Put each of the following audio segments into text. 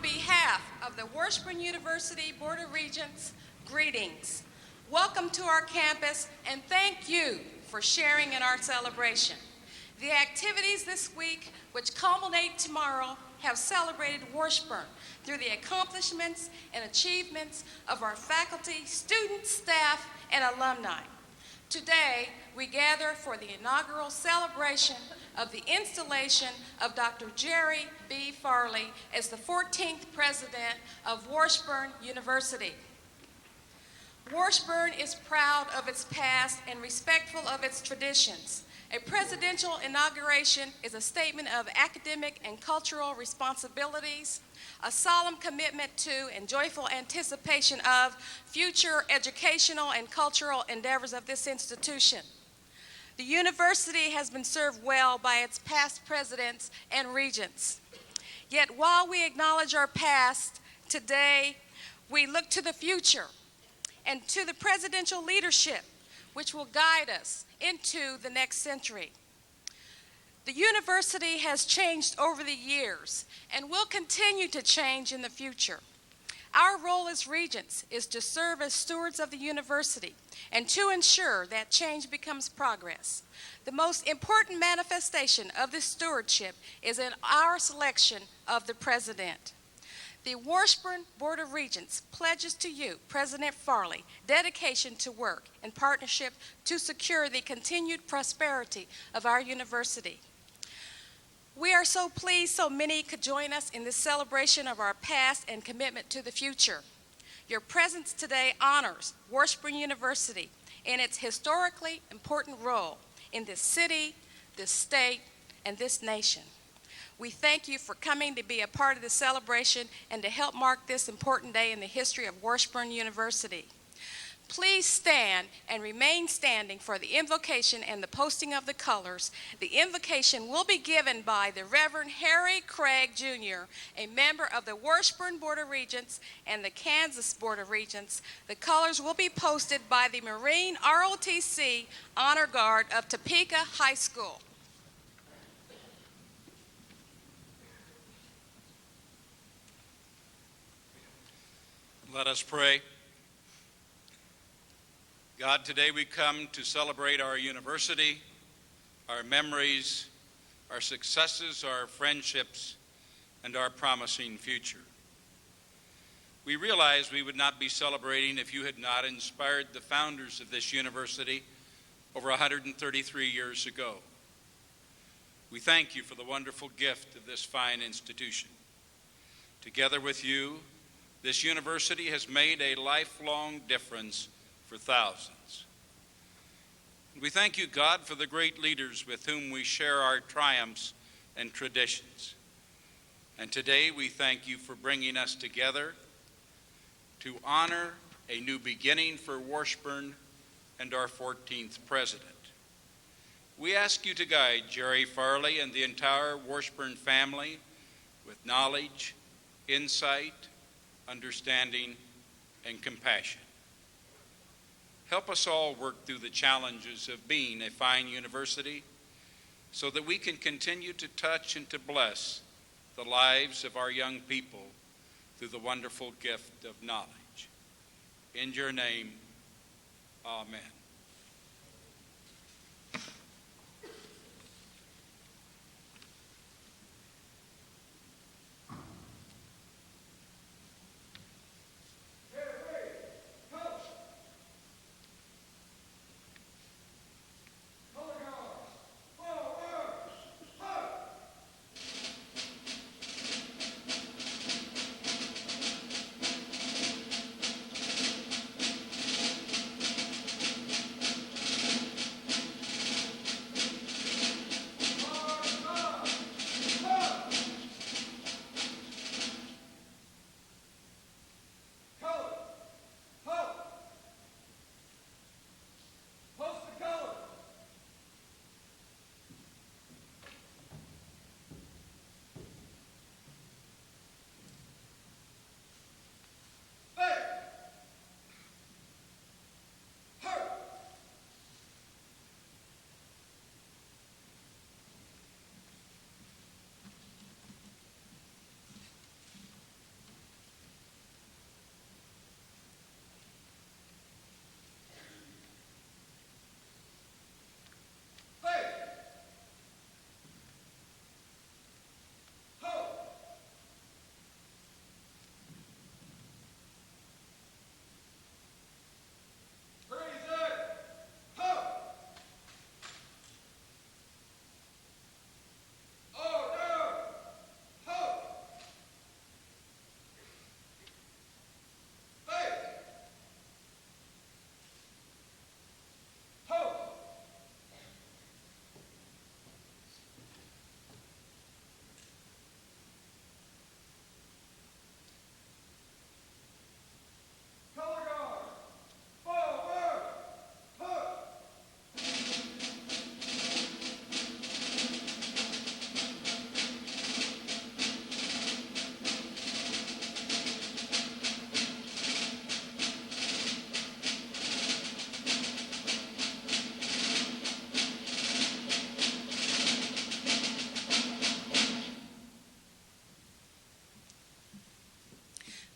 behalf of the Washburn University Board of Regents, greetings. Welcome to our campus, and thank you for sharing in our celebration. The activities this week, which culminate tomorrow, have celebrated Washburn through the accomplishments and achievements of our faculty, students, staff, and alumni. Today, we gather for the inaugural celebration of the installation of Dr. Jerry B. Farley as the 14th president of Washburn University. Washburn is proud of its past and respectful of its traditions. A presidential inauguration is a statement of academic and cultural responsibilities, a solemn commitment to and joyful anticipation of future educational and cultural endeavors of this institution. The university has been served well by its past presidents and regents. Yet while we acknowledge our past, today we look to the future and to the presidential leadership which will guide us into the next century. The university has changed over the years and will continue to change in the future. Our role as regents is to serve as stewards of the university and to ensure that change becomes progress. The most important manifestation of this stewardship is in our selection of the president. The Washburn Board of Regents pledges to you, President Farley, dedication to work and partnership to secure the continued prosperity of our university. We are so pleased so many could join us in this celebration of our past and commitment to the future. Your presence today honors Washburn University in its historically important role in this city, this state, and this nation. We thank you for coming to be a part of the celebration and to help mark this important day in the history of Washburn University. Please stand and remain standing for the invocation and the posting of the colors. The invocation will be given by the Reverend Harry Craig, Jr., a member of the Washburn Board of Regents and the Kansas Board of Regents. The colors will be posted by the Marine ROTC Honor Guard of Topeka High School. Let us pray. God, today we come to celebrate our university, our memories, our successes, our friendships, and our promising future. We realize we would not be celebrating if you had not inspired the founders of this university over 133 years ago. We thank you for the wonderful gift of this fine institution. Together with you, this university has made a lifelong difference for thousands. We thank you, God, for the great leaders with whom we share our triumphs and traditions. And today we thank you for bringing us together to honor a new beginning for Washburn and our 14th president. We ask you to guide Jerry Farley and the entire Washburn family with knowledge, insight, understanding, and compassion. Help us all work through the challenges of being a fine university so that we can continue to touch and to bless the lives of our young people through the wonderful gift of knowledge. In your name, amen.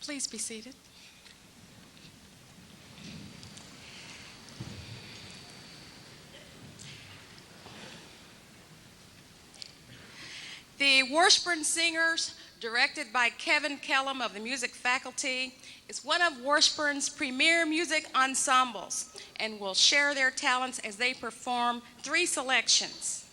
Please be seated. The Washburn Singers, directed by Kevin Kellum of the music faculty, is one of Washburn's premier music ensembles and will share their talents as they perform 3 selections.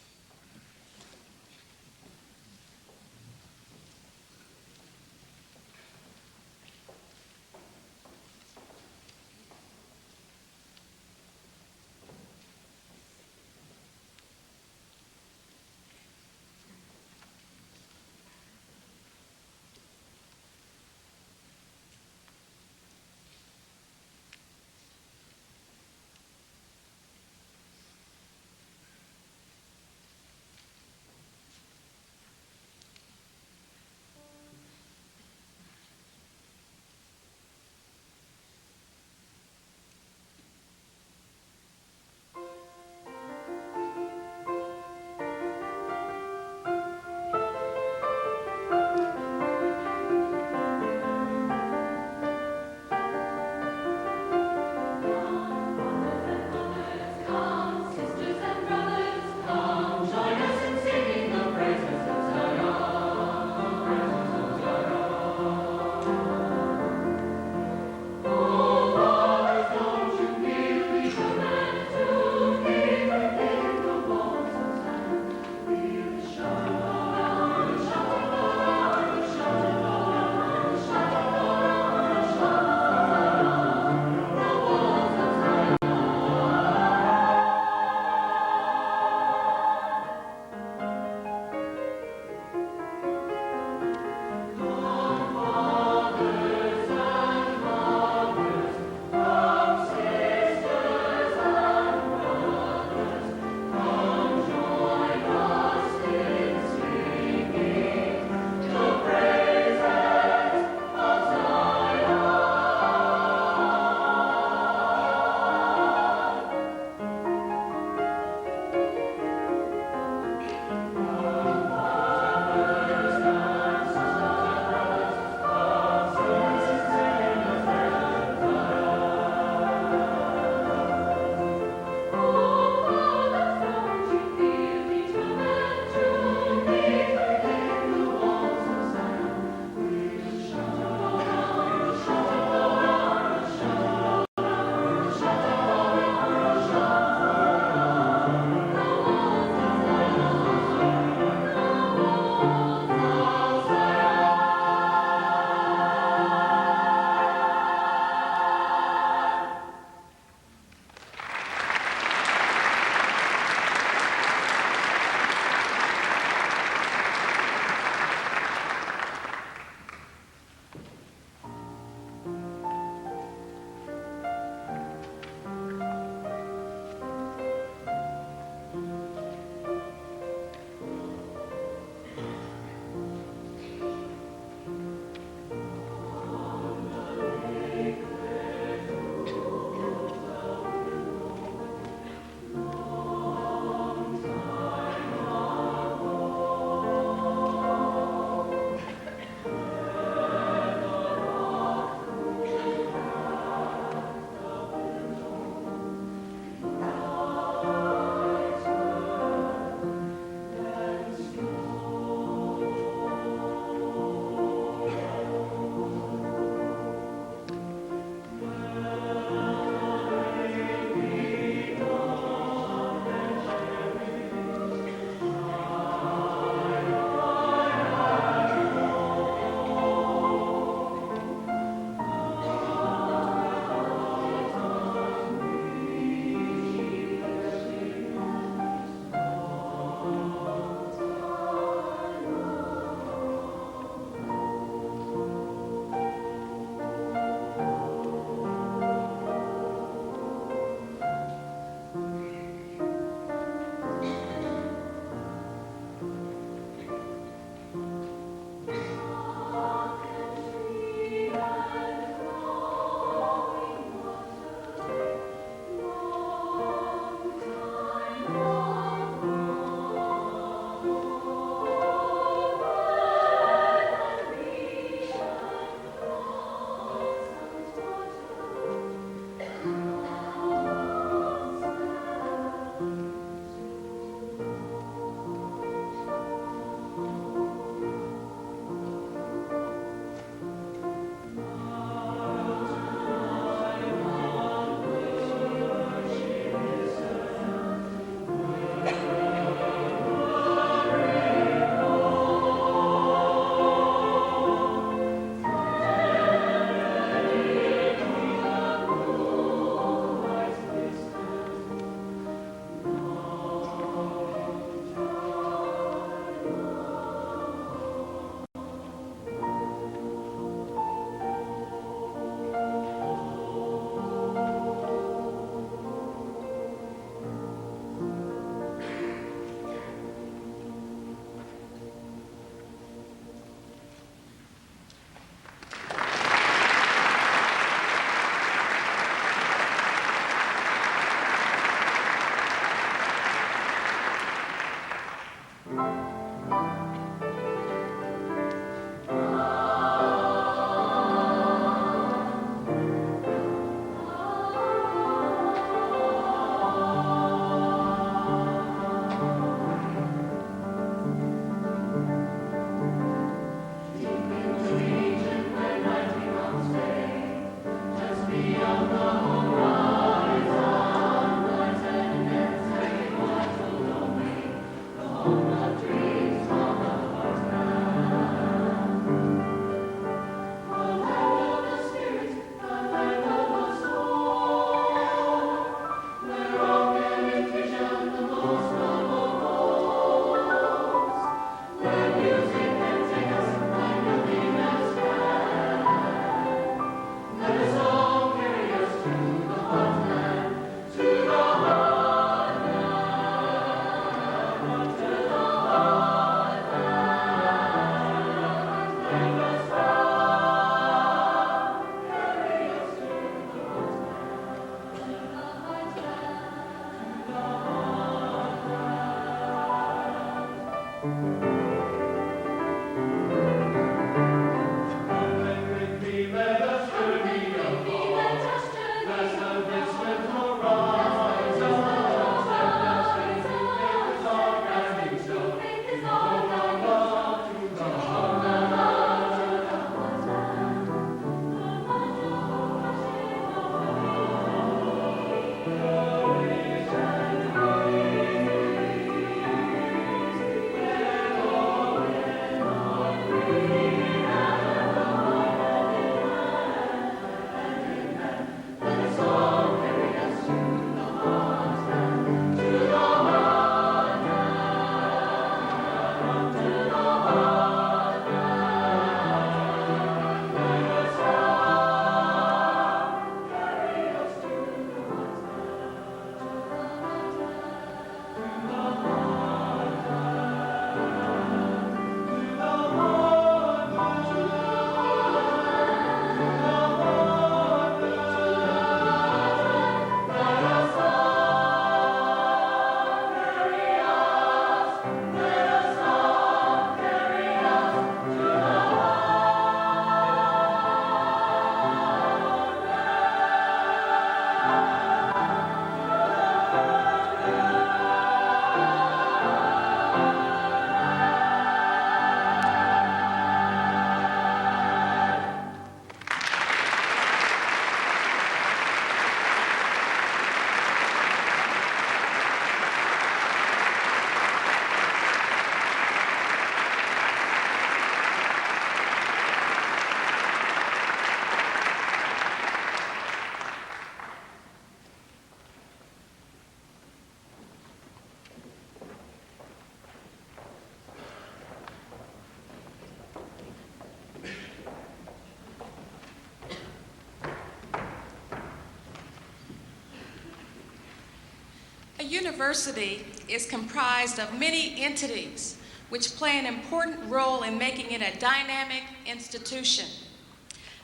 A university is comprised of many entities which play an important role in making it a dynamic institution.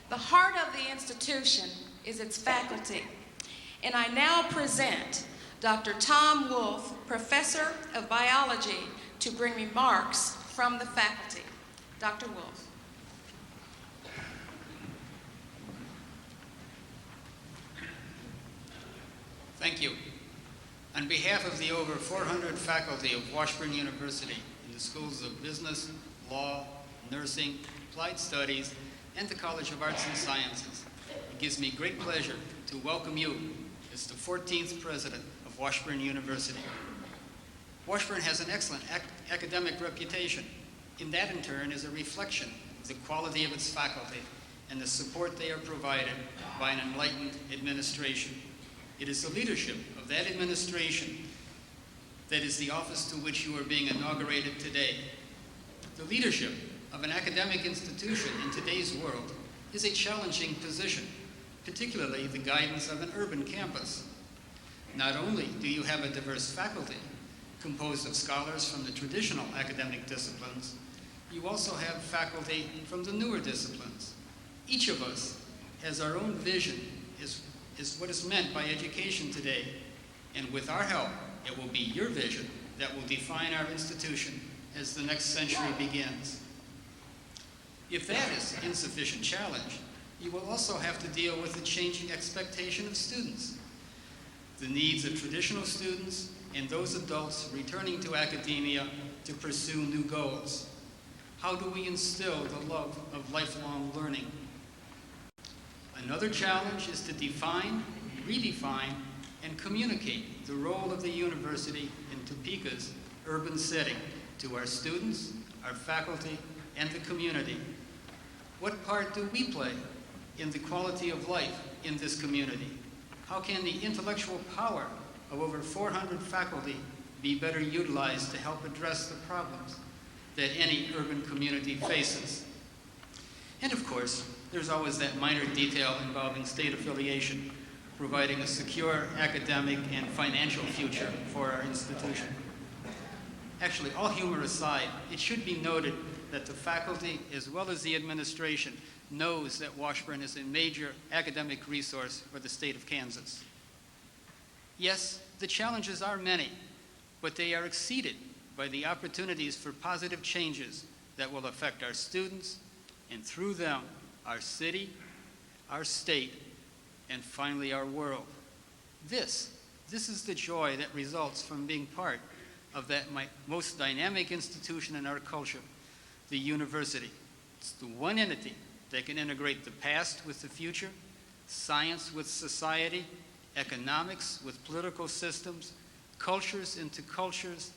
The heart of the institution is its faculty, and I now present Dr. Tom Wolfe, Professor of Biology, to bring remarks from the faculty. Dr. Wolfe. Thank you. On behalf of the over 400 faculty of Washburn University in the schools of business, law, nursing, applied studies, and the College of Arts and Sciences, it gives me great pleasure to welcome you as the 14th president of Washburn University. Washburn has an excellent academic reputation, and that in turn is a reflection of the quality of its faculty and the support they are provided by an enlightened administration. It is the leadership of that administration that is the office to which you are being inaugurated today. The leadership of an academic institution in today's world is a challenging position, particularly the guidance of an urban campus. Not only do you have a diverse faculty composed of scholars from the traditional academic disciplines, you also have faculty from the newer disciplines. Each of us has our own vision, is what is meant by education today, and with our help, it will be your vision that will define our institution as the next century begins. If that is an insufficient challenge, you will also have to deal with the changing expectation of students, the needs of traditional students, and those adults returning to academia to pursue new goals. How do we instill the love of lifelong learning? Another challenge is to define, redefine, and communicate the role of the university in Topeka's urban setting to our students, our faculty, and the community. What part do we play in the quality of life in this community? How can the intellectual power of over 400 faculty be better utilized to help address the problems that any urban community faces? And of course, there's always that minor detail involving state affiliation, providing a secure academic and financial future for our institution. Actually, all humor aside, it should be noted that the faculty, as well as the administration, knows that Washburn is a major academic resource for the state of Kansas. Yes, the challenges are many, but they are exceeded by the opportunities for positive changes that will affect our students, and through them, our city, our state, and finally our world. This is the joy that results from being part of that most dynamic institution in our culture, the university. It's the one entity that can integrate the past with the future, science with society, economics with political systems, cultures into cultures,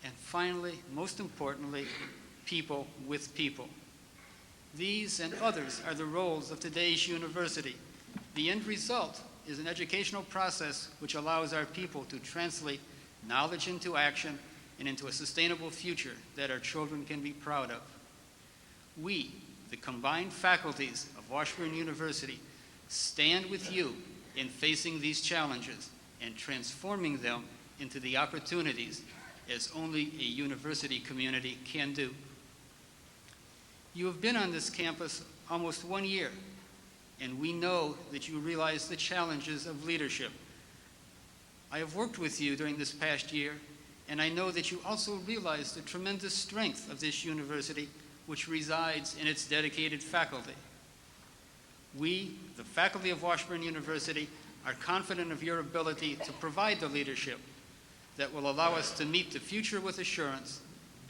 and finally, most importantly, people with people. These and others are the roles of today's university. The end result is an educational process which allows our people to translate knowledge into action and into a sustainable future that our children can be proud of. We, the combined faculties of Washburn University, stand with you in facing these challenges and transforming them into the opportunities as only a university community can do. You have been on this campus almost 1 year, and we know that you realize the challenges of leadership. I have worked with you during this past year, and I know that you also realize the tremendous strength of this university, which resides in its dedicated faculty. We, the faculty of Washburn University, are confident of your ability to provide the leadership that will allow us to meet the future with assurance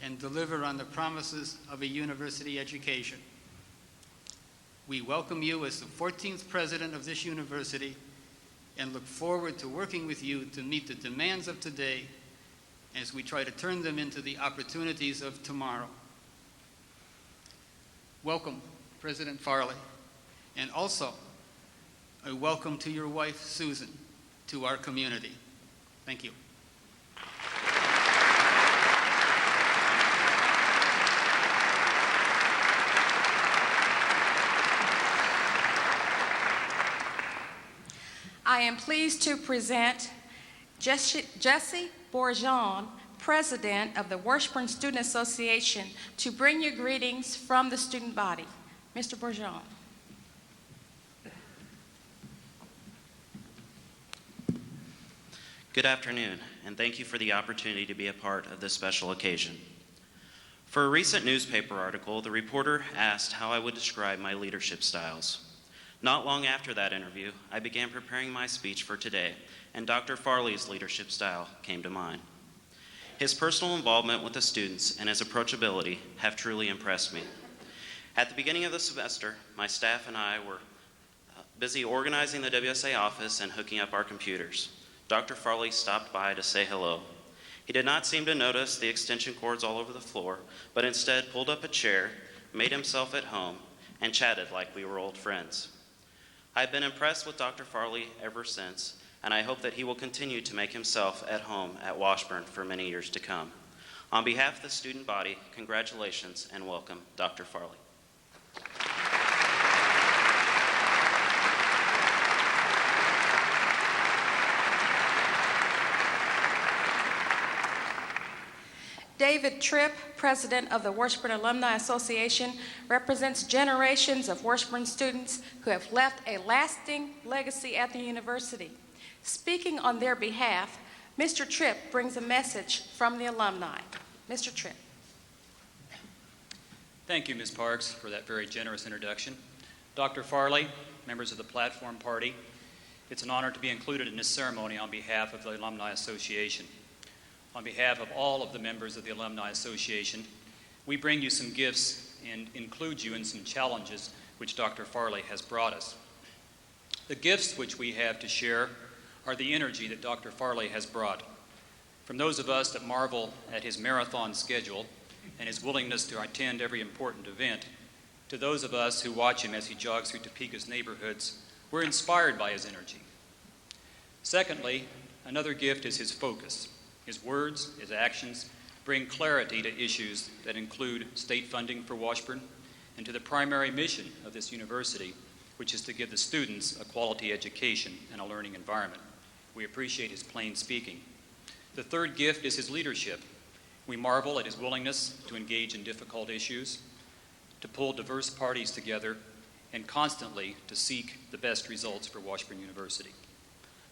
and deliver on the promises of a university education. We welcome you as the 14th president of this university and look forward to working with you to meet the demands of today as we try to turn them into the opportunities of tomorrow. Welcome, President Farley, and also a welcome to your wife, Susan, to our community. Thank you. I am pleased to present Jesse Bourgeon, President of the Washburn Student Association, to bring you greetings from the student body. Mr. Bourgeon. Good afternoon, and thank you for the opportunity to be a part of this special occasion. For a recent newspaper article, the reporter asked how I would describe my leadership styles. Not long after that interview, I began preparing my speech for today, and Dr. Farley's leadership style came to mind. His personal involvement with the students and his approachability have truly impressed me. At the beginning of the semester, my staff and I were busy organizing the WSA office and hooking up our computers. Dr. Farley stopped by to say hello. He did not seem to notice the extension cords all over the floor, but instead pulled up a chair, made himself at home, and chatted like we were old friends. I've been impressed with Dr. Farley ever since, and I hope that he will continue to make himself at home at Washburn for many years to come. On behalf of the student body, congratulations and welcome, Dr. Farley. David Tripp, President of the Washburn Alumni Association, represents generations of Washburn students who have left a lasting legacy at the university. Speaking on their behalf, Mr. Tripp brings a message from the alumni. Mr. Tripp. Thank you, Ms. Parks, for that very generous introduction. Dr. Farley, members of the Platform Party, it's an honor to be included in this ceremony on behalf of the Alumni Association. On behalf of all of the members of the Alumni Association, we bring you some gifts and include you in some challenges which Dr. Farley has brought us. The gifts which we have to share are the energy that Dr. Farley has brought. From those of us that marvel at his marathon schedule and his willingness to attend every important event, to those of us who watch him as he jogs through Topeka's neighborhoods, we're inspired by his energy. Secondly, another gift is his focus. His words, his actions bring clarity to issues that include state funding for Washburn and to the primary mission of this university, which is to give the students a quality education and a learning environment. We appreciate his plain speaking. The third gift is his leadership. We marvel at his willingness to engage in difficult issues, to pull diverse parties together, and constantly to seek the best results for Washburn University.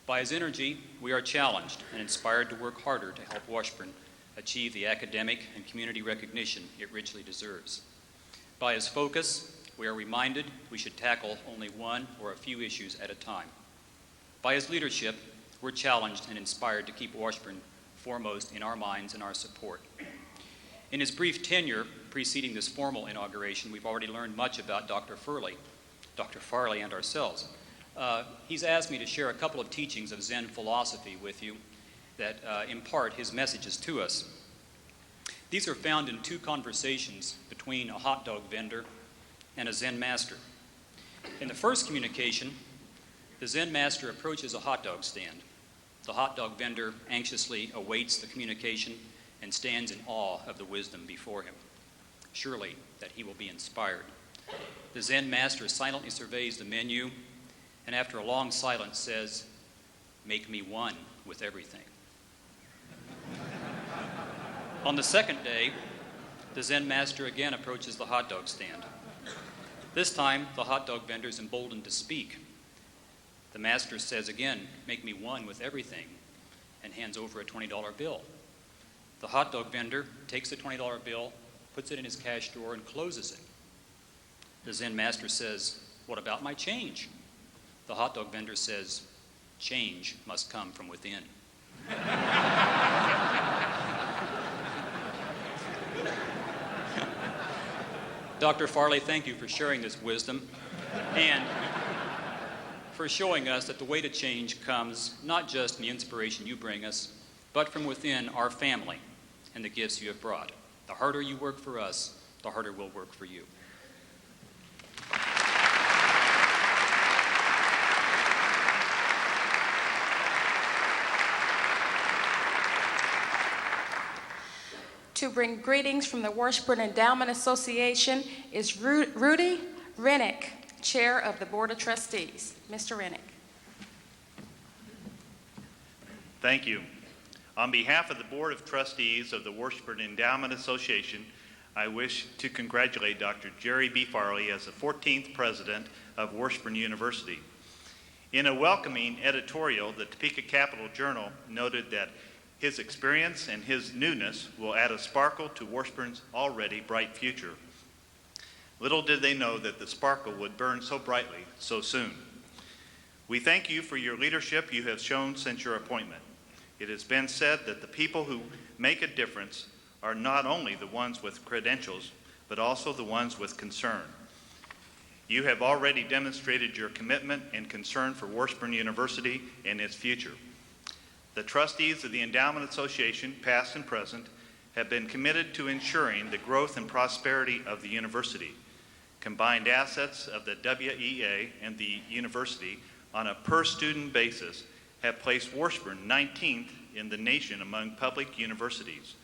By his energy, we are challenged and inspired to work harder to help Washburn achieve the academic and community recognition it richly deserves. By his focus, we are reminded we should tackle only one or a few issues at a time. By his leadership, we're challenged and inspired to keep Washburn foremost in our minds and our support. In his brief tenure preceding this formal inauguration, we've already learned much about Dr. Farley and ourselves. He's asked me to share a couple of teachings of Zen philosophy with you that impart his messages to us. These are found in two conversations between a hot dog vendor and a Zen master. In the first communication, the Zen master approaches a hot dog stand. The hot dog vendor anxiously awaits the communication and stands in awe of the wisdom before him. Surely that he will be inspired. The Zen master silently surveys the menu and after a long silence says, "Make me one with everything." On the second day, the Zen master again approaches the hot dog stand. This time, the hot dog vendor is emboldened to speak. The master says again, "Make me one with everything," and hands over a $20 bill. The hot dog vendor takes the $20 bill, puts it in his cash drawer, and closes it. The Zen master says, "What about my change?" The hot dog vendor says, "Change must come from within." Dr. Farley, thank you for sharing this wisdom and for showing us that the way to change comes not just in the inspiration you bring us, but from within our family and the gifts you have brought. The harder you work for us, the harder we'll work for you. To bring greetings from the Washburn Endowment Association is Rudy Rennick, Chair of the Board of Trustees. Mr. Rennick. Thank you. On behalf of the Board of Trustees of the Washburn Endowment Association, I wish to congratulate Dr. Jerry B. Farley as the 14th President of Washburn University. In a welcoming editorial, the Topeka Capital Journal noted that his experience and his newness will add a sparkle to Washburn's already bright future. Little did they know that the sparkle would burn so brightly so soon. We thank you for your leadership you have shown since your appointment. It has been said that the people who make a difference are not only the ones with credentials, but also the ones with concern. You have already demonstrated your commitment and concern for Washburn University and its future. The trustees of the Endowment Association, past and present, have been committed to ensuring the growth and prosperity of the university. Combined assets of the WEA and the university on a per-student basis have placed Washburn 19th in the nation among public universities.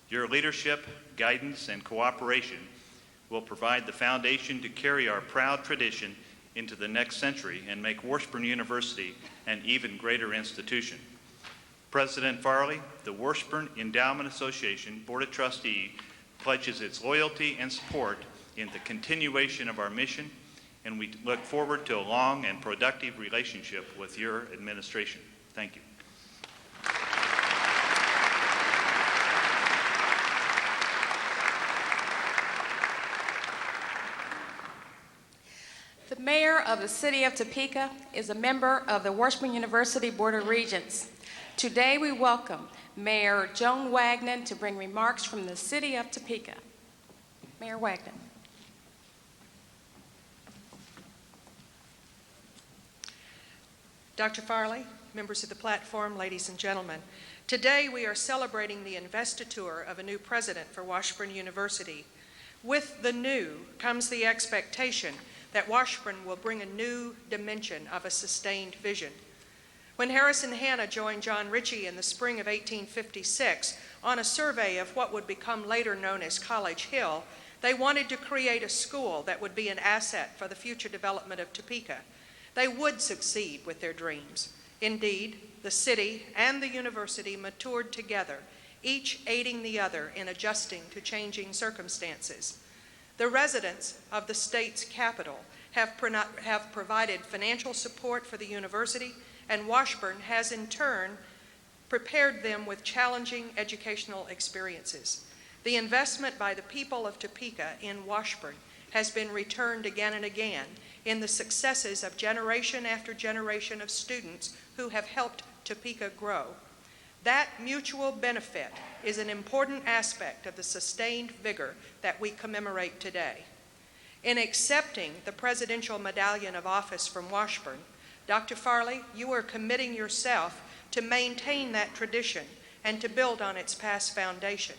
Your leadership, guidance, and cooperation will provide the foundation to carry our proud tradition into the next century and make Washburn University an even greater institution. President Farley, the Washburn Endowment Association Board of Trustees pledges its loyalty and support in the continuation of our mission, and we look forward to a long and productive relationship with your administration. Thank you. Mayor of the City of Topeka is a member of the Washburn University Board of Regents. Today we welcome Mayor Joan Wagnon to bring remarks from the City of Topeka. Mayor Wagnon. Dr. Farley, members of the platform, ladies and gentlemen, today we are celebrating the investiture of a new president for Washburn University. With the new comes the expectation that Washburn will bring a new dimension of a sustained vision. When Harrison Hanna joined John Ritchie in the spring of 1856 on a survey of what would become later known as College Hill, they wanted to create a school that would be an asset for the future development of Topeka. They would succeed with their dreams. Indeed, the city and the university matured together, each aiding the other in adjusting to changing circumstances. The residents of the state's capital have provided financial support for the university, and Washburn has in turn prepared them with challenging educational experiences. The investment by the people of Topeka in Washburn has been returned again and again in the successes of generation after generation of students who have helped Topeka grow. That mutual benefit is an important aspect of the sustained vigor that we commemorate today. In accepting the Presidential Medallion of Office from Washburn, Dr. Farley, you are committing yourself to maintain that tradition and to build on its past foundation.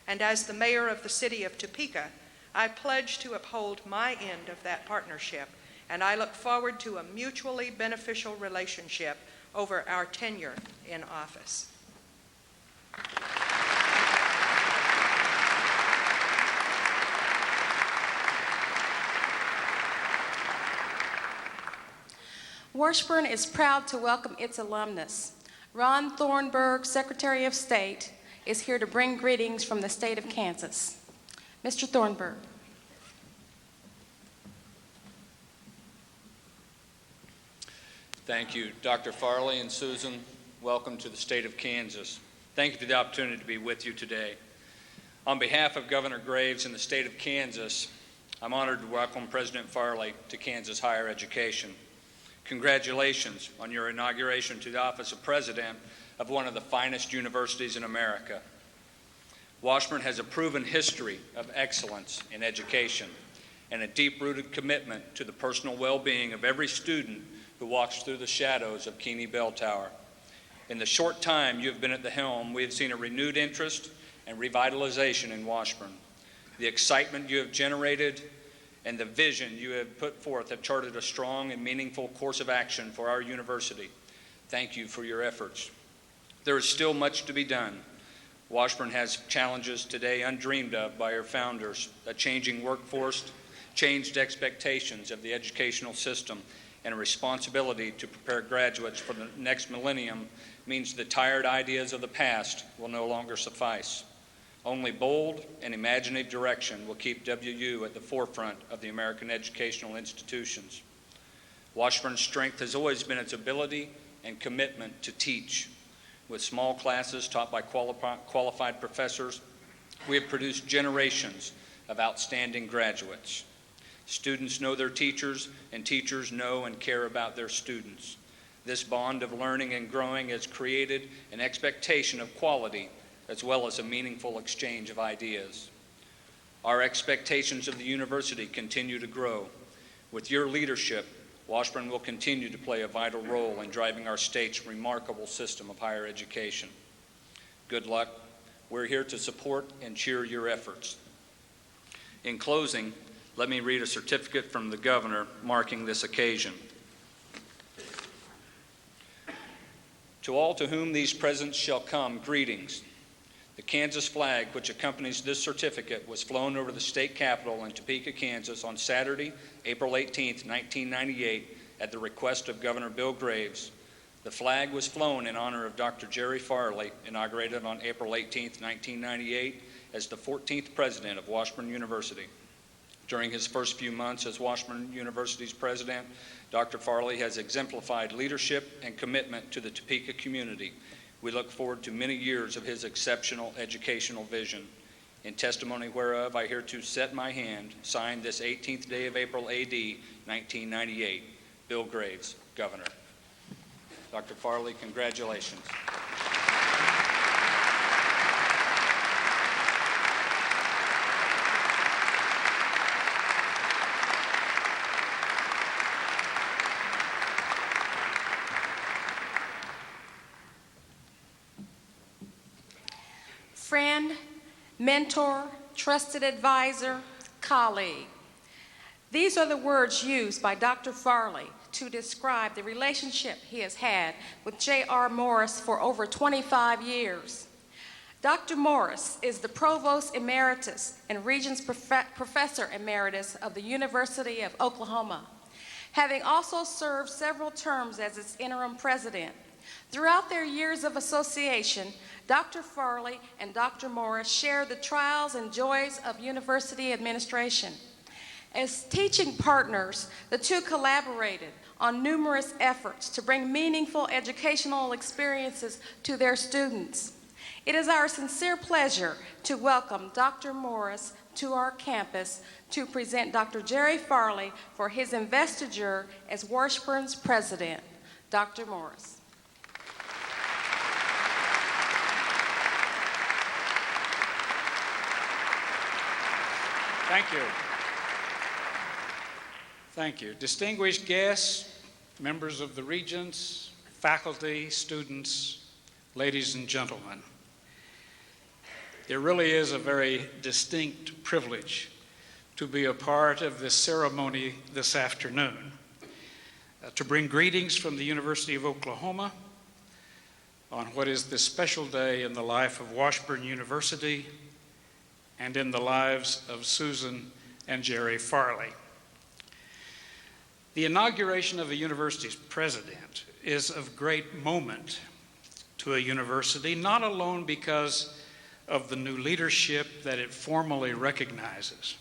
And as the mayor of the city of Topeka, I pledge to uphold my end of that partnership, and I look forward to a mutually beneficial relationship over our tenure in office. Washburn is proud to welcome its alumnus. Ron Thornburg, Secretary of State, is here to bring greetings from the state of Kansas. Mr. Thornburg. Thank you, Dr. Farley and Susan. Welcome to the state of Kansas. Thank you for the opportunity to be with you today. On behalf of Governor Graves and the state of Kansas, I'm honored to welcome President Farley to Kansas higher education. Congratulations on your inauguration to the office of president of one of the finest universities in America. Washburn has a proven history of excellence in education and a deep-rooted commitment to the personal well-being of every student who walks through the shadows of Keeney Bell Tower. In the short time you have been at the helm, we have seen a renewed interest and revitalization in Washburn. The excitement you have generated and the vision you have put forth have charted a strong and meaningful course of action for our university. Thank you for your efforts. There is still much to be done. Washburn has challenges today undreamed of by our founders: a changing workforce, changed expectations of the educational system, and a responsibility to prepare graduates for the next millennium means the tired ideas of the past will no longer suffice. Only bold and imaginative direction will keep WU at the forefront of the American educational institutions. Washburn's strength has always been its ability and commitment to teach. With small classes taught by qualified professors, we have produced generations of outstanding graduates. Students know their teachers, and teachers know and care about their students. This bond of learning and growing has created an expectation of quality as well as a meaningful exchange of ideas. Our expectations of the university continue to grow. With your leadership, Washburn will continue to play a vital role in driving our state's remarkable system of higher education. Good luck. We're here to support and cheer your efforts. In closing, let me read a certificate from the governor marking this occasion. To all to whom these presents shall come, greetings. The Kansas flag, which accompanies this certificate, was flown over the state capitol in Topeka, Kansas on Saturday, April 18, 1998, at the request of Governor Bill Graves. The flag was flown in honor of Dr. Jerry Farley, inaugurated on April 18, 1998, as the 14th president of Washburn University. During his first few months as Washburn University's president, Dr. Farley has exemplified leadership and commitment to the Topeka community. We look forward to many years of his exceptional educational vision. in testimony whereof I hereto set my hand, signed this 18th day of April, A.D. 1998, Bill Graves, Governor. Dr. Farley, congratulations. Friend, mentor, trusted advisor, colleague. These are the words used by Dr. Farley to describe the relationship he has had with J.R. Morris for over 25 years. Dr. Morris is the Provost Emeritus and Regents Professor Emeritus of the University of Oklahoma, having also served several terms as its interim president. Throughout their years of association, Dr. Farley and Dr. Morris shared the trials and joys of university administration. As teaching partners, the two collaborated on numerous efforts to bring meaningful educational experiences to their students. It is our sincere pleasure to welcome Dr. Morris to our campus to present Dr. Jerry Farley for his investiture as Washburn's president. Dr. Morris. Thank you. Thank you. Distinguished guests, members of the Regents, faculty, students, ladies and gentlemen. It really is a very distinct privilege to be a part of this ceremony this afternoon, to bring greetings from the University of Oklahoma on what is this special day in the life of Washburn University and in the lives of Susan and Jerry Farley. The inauguration of a university's president is of great moment to a university, not alone because of the new leadership that it formally recognizes,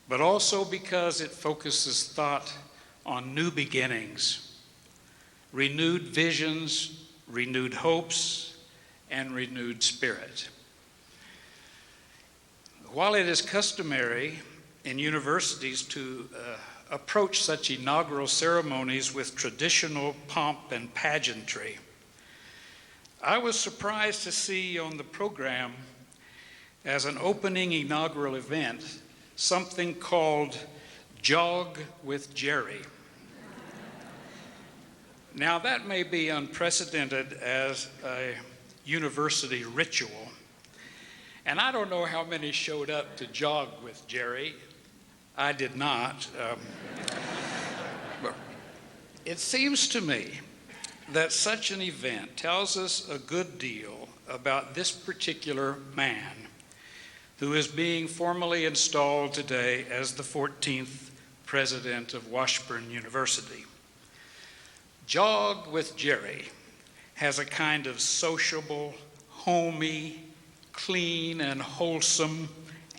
but also because it focuses thought on new beginnings, renewed visions, renewed hopes, and renewed spirit. While it is customary in universities to approach such inaugural ceremonies with traditional pomp and pageantry, I was surprised to see on the program as an opening inaugural event something called Jog with Jerry. Now that may be unprecedented as a university ritual, and I don't know how many showed up to jog with Jerry. I did not. But it seems to me that such an event tells us a good deal about this particular man who is being formally installed today as the 14th president of Washburn University. Jog with Jerry has a kind of sociable, homey, clean and wholesome,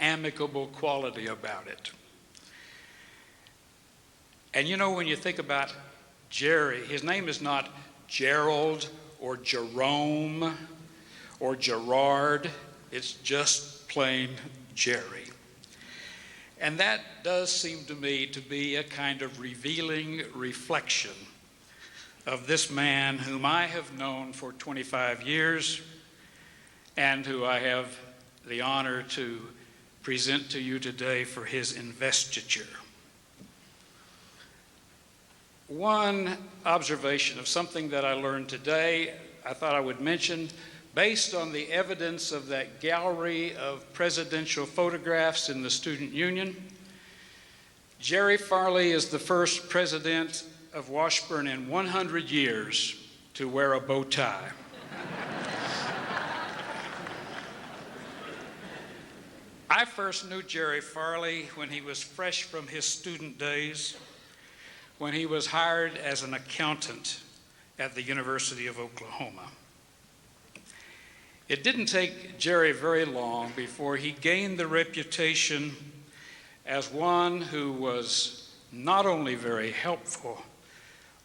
amicable quality about it. And you know, when you think about Jerry, his name is not Gerald or Jerome or Gerard. It's just plain Jerry. And that does seem to me to be a kind of revealing reflection of this man whom I have known for 25 years and who I have the honor to present to you today for his investiture. One observation of something that I learned today, I thought I would mention, based on the evidence of that gallery of presidential photographs in the Student Union. Jerry Farley is the first president of Washburn in 100 years to wear a bow tie. I first knew Jerry Farley when he was fresh from his student days, when he was hired as an accountant at the University of Oklahoma. It didn't take Jerry very long before he gained the reputation as one who was not only very helpful,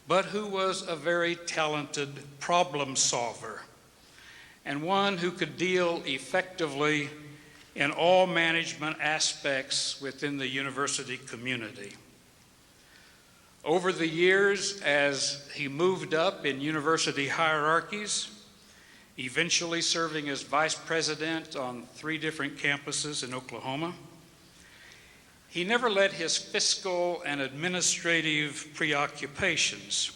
but who was a very talented problem solver, and one who could deal effectively in all management aspects within the university community. Over the years, as he moved up in university hierarchies, eventually serving as vice president on 3 different campuses in Oklahoma, he never let his fiscal and administrative preoccupations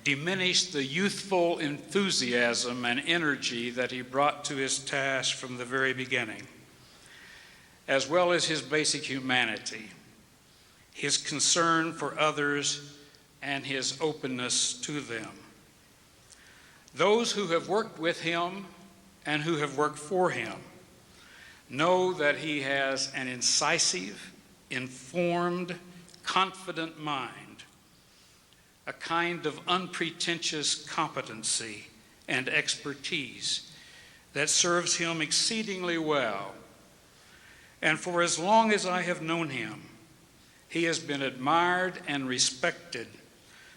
diminish the youthful enthusiasm and energy that he brought to his task from the very beginning, as well as his basic humanity, his concern for others, and his openness to them. Those who have worked with him and who have worked for him know that he has an incisive, informed, confident mind, a kind of unpretentious competency and expertise that serves him exceedingly well. And for as long as I have known him, he has been admired and respected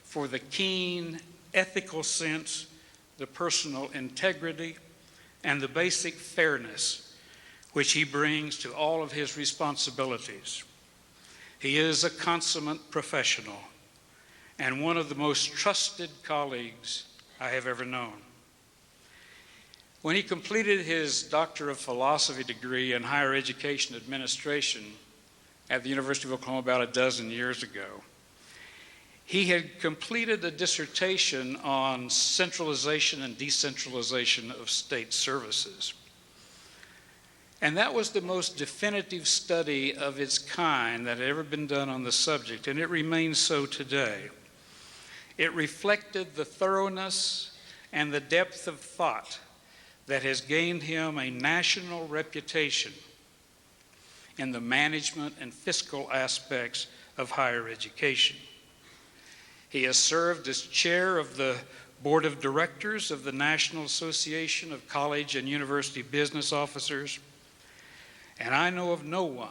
for the keen ethical sense, the personal integrity, and the basic fairness which he brings to all of his responsibilities. He is a consummate professional and one of the most trusted colleagues I have ever known. When he completed his Doctor of Philosophy degree in Higher Education Administration at the University of Oklahoma about a dozen years ago, he had completed a dissertation on centralization and decentralization of state services. And that was the most definitive study of its kind that had ever been done on the subject, and it remains so today. It reflected the thoroughness and the depth of thought that has gained him a national reputation in the management and fiscal aspects of higher education. He has served as chair of the board of directors of the National Association of College and University Business Officers, and I know of no one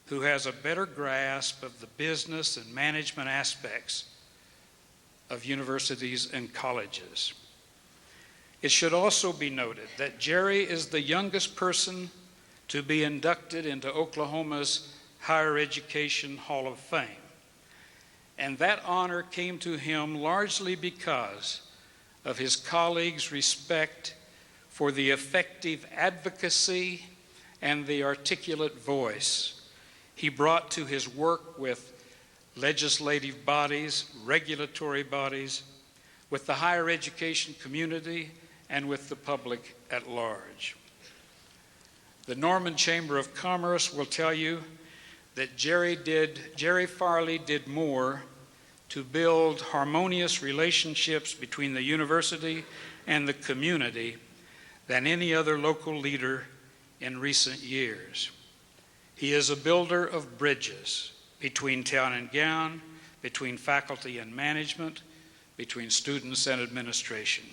who has a better grasp of the business and management aspects of universities and colleges. It should also be noted that Jerry is the youngest person to be inducted into Oklahoma's Higher Education Hall of Fame. And that honor came to him largely because of his colleagues' respect for the effective advocacy and the articulate voice he brought to his work with legislative bodies, regulatory bodies, with the higher education community, and with the public at large. The Norman Chamber of Commerce will tell you that Jerry Farley did more to build harmonious relationships between the university and the community than any other local leader in recent years. He is a builder of bridges between town and gown, between faculty and management, between students and administration.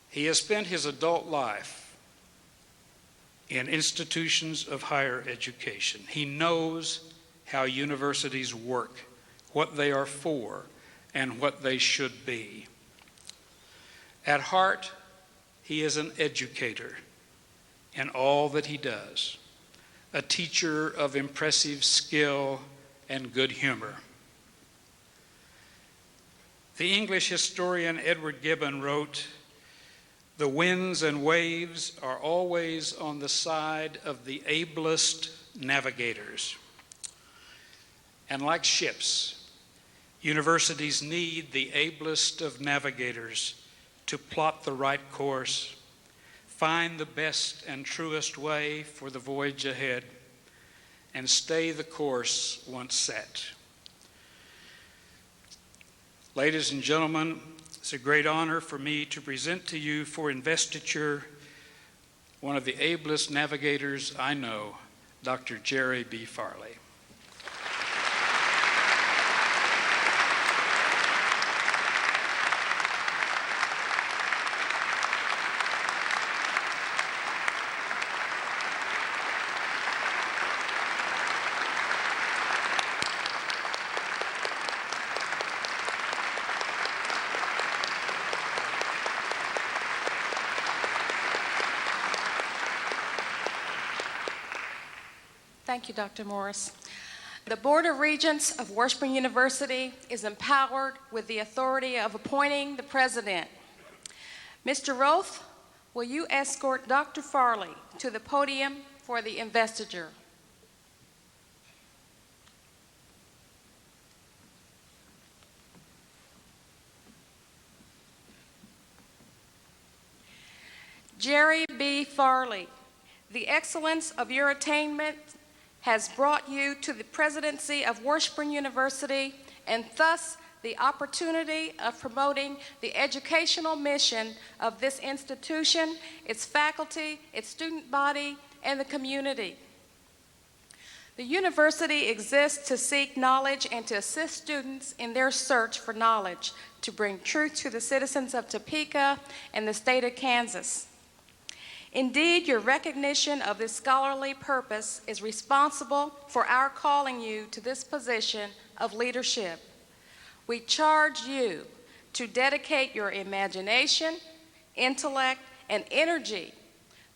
He has spent his adult life in institutions of higher education. He knows how universities work, what they are for, and what they should be. At heart, he is an educator in all that he does, a teacher of impressive skill and good humor. The English historian Edward Gibbon wrote, "The winds and waves are always on the side of the ablest navigators." And like ships, universities need the ablest of navigators to plot the right course, find the best and truest way for the voyage ahead, and stay the course once set. Ladies and gentlemen, it's a great honor for me to present to you for investiture one of the ablest navigators I know, Dr. Jerry B. Farley. Thank you, Dr. Morris. The Board of Regents of Washburn University is empowered with the authority of appointing the president. Mr. Roth, will you escort Dr. Farley to the podium for the investiture? Jerry B. Farley, the excellence of your attainment has brought you to the presidency of Washburn University and thus the opportunity of promoting the educational mission of this institution, its faculty, its student body, and the community. The university exists to seek knowledge and to assist students in their search for knowledge, to bring truth to the citizens of Topeka and the state of Kansas. Indeed, your recognition of this scholarly purpose is responsible for our calling you to this position of leadership. We charge you to dedicate your imagination, intellect, and energy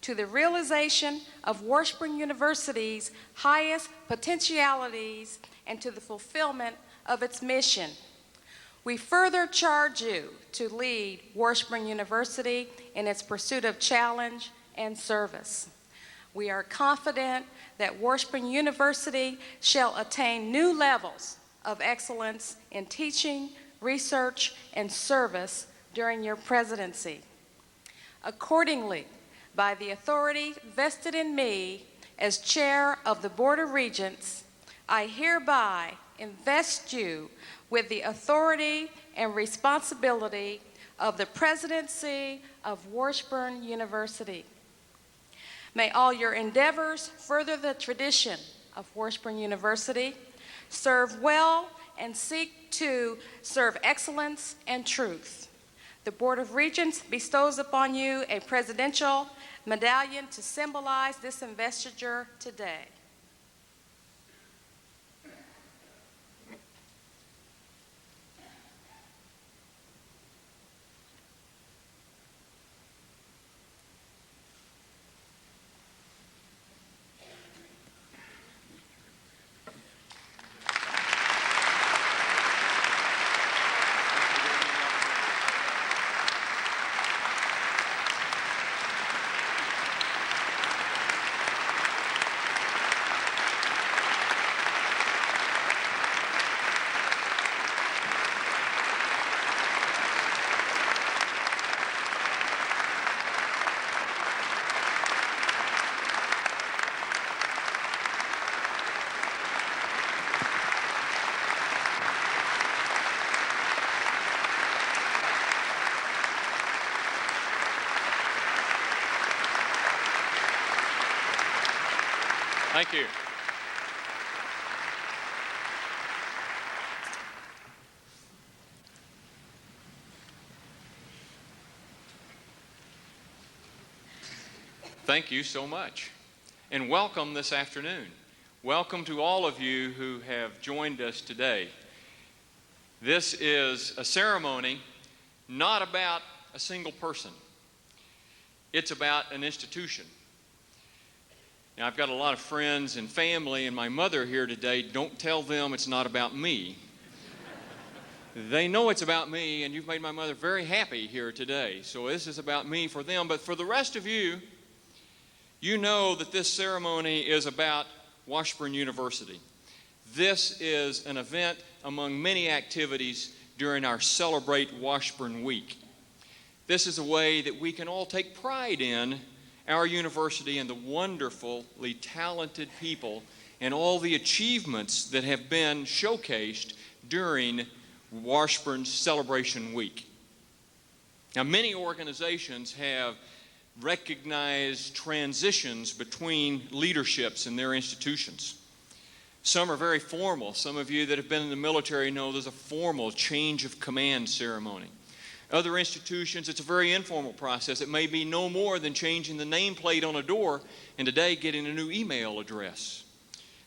to the realization of Washburn University's highest potentialities and to the fulfillment of its mission. We further charge you to lead Washburn University in its pursuit of challenge and service. We are confident that Washburn University shall attain new levels of excellence in teaching, research, and service during your presidency. Accordingly, by the authority vested in me as chair of the Board of Regents, I hereby invest you with the authority and responsibility of the presidency of Washburn University. May all your endeavors further the tradition of Washburn University, serve well, and seek to serve excellence and truth. The Board of Regents bestows upon you a presidential medallion to symbolize this investiture today. Thank you. Thank you so much. And welcome this afternoon. Welcome to all of you who have joined us today. This is a ceremony not about a single person. It's about an institution. Now, I've got a lot of friends and family and my mother here today. Don't tell them it's not about me. They know it's about me, and you've made my mother very happy here today. So this is about me for them. But for the rest of you, you know that this ceremony is about Washburn University. This is an event among many activities during our Celebrate Washburn Week. This is a way that we can all take pride in our university and the wonderfully talented people and all the achievements that have been showcased during Washburn's Celebration Week. Now, many organizations have recognized transitions between leaderships in their institutions. Some are very formal. Some of you that have been in the military know there's a formal change of command ceremony. Other institutions, it's a very informal process. It may be no more than changing the nameplate on a door and today getting a new email address.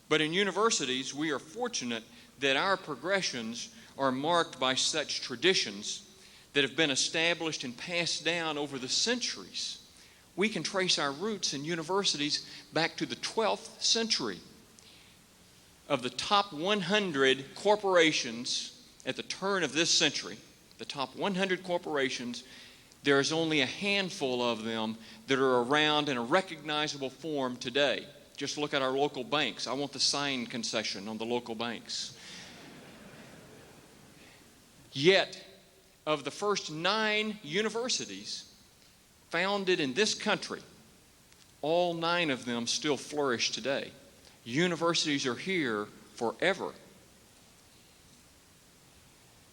But in universities, we are fortunate that our progressions are marked by such traditions that have been established and passed down over the centuries. We can trace our roots in universities back to the 12th century. of the top 100 corporations at the turn of this century, the top 100 corporations, there is only a handful of them that are around in a recognizable form today. Just look at our local banks. I want the sign concession on the local banks. Yet, of the first 9 universities founded in this country, all 9 of them still flourish today. Universities are here forever.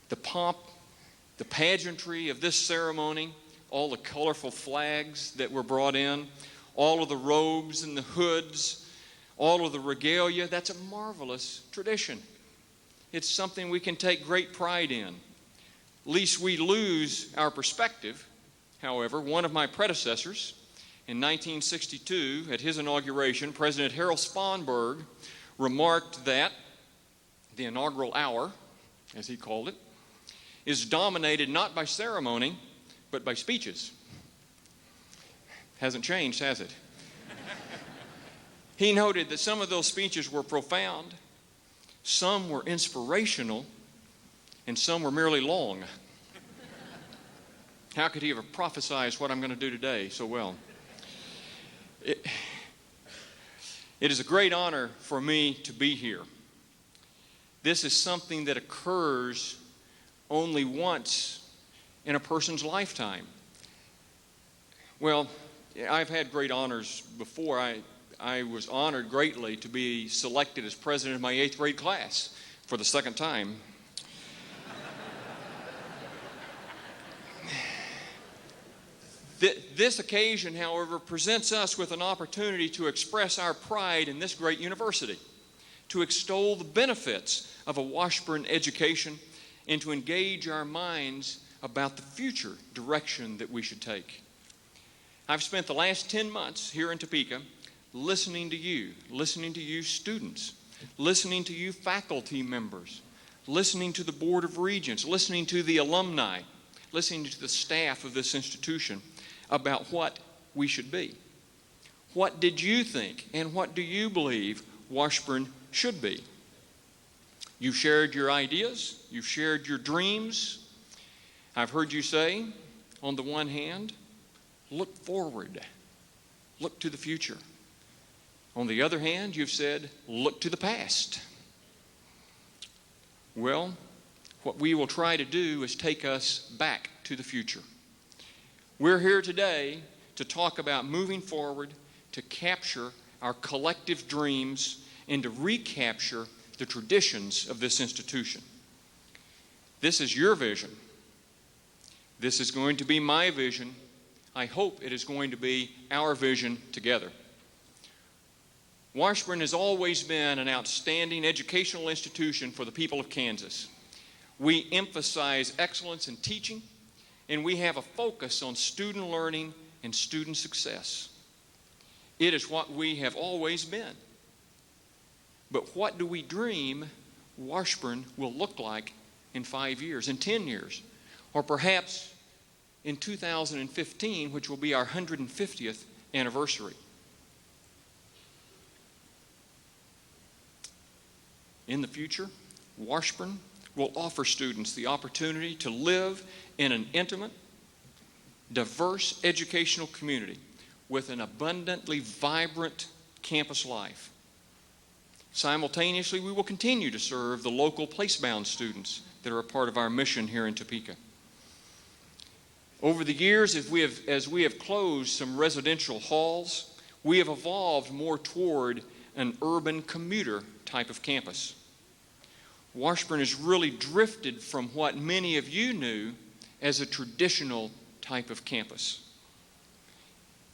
The pomp, the pageantry of this ceremony, all the colorful flags that were brought in, all of the robes and the hoods, all of the regalia, that's a marvelous tradition. It's something we can take great pride in. Lest we lose our perspective, however, one of my predecessors, in 1962, at his inauguration, President Harold Sponberg remarked that the inaugural hour, as he called it, is dominated not by ceremony, but by speeches. Hasn't changed, has it? He noted that some of those speeches were profound, some were inspirational, and some were merely long. How could he have prophesied what I'm going to do today so well? It is a great honor for me to be here. This is something that occurs only once in a person's lifetime. Well, I've had great honors before. I was honored greatly to be selected as president of my 8th grade class for the second time. This occasion, however, presents us with an opportunity to express our pride in this great university, to extol the benefits of a Washburn education, and to engage our minds about the future direction that we should take. I've spent the last 10 months here in Topeka listening to you students, listening to you faculty members, listening to the Board of Regents, listening to the alumni, listening to the staff of this institution about what we should be. What did you think and what do you believe Washburn should be? You've shared your ideas, you've shared your dreams. I've heard you say, on the one hand, look forward, look to the future. On the other hand, you've said, look to the past. Well, what we will try to do is take us back to the future. We're here today to talk about moving forward, to capture our collective dreams, and to recapture the traditions of this institution. This is your vision. This is going to be my vision. I hope it is going to be our vision together. Washburn has always been an outstanding educational institution for the people of Kansas. We emphasize excellence in teaching, and we have a focus on student learning and student success. It is what we have always been. But what do we dream Washburn will look like in 5 years, in 10 years, or perhaps in 2015, which will be our 150th anniversary? In the future, Washburn will offer students the opportunity to live in an intimate, diverse educational community with an abundantly vibrant campus life. Simultaneously, we will continue to serve the local place-bound students that are a part of our mission here in Topeka. Over the years, as we have closed some residential halls, we have evolved more toward an urban commuter type of campus. Washburn has really drifted from what many of you knew as a traditional type of campus.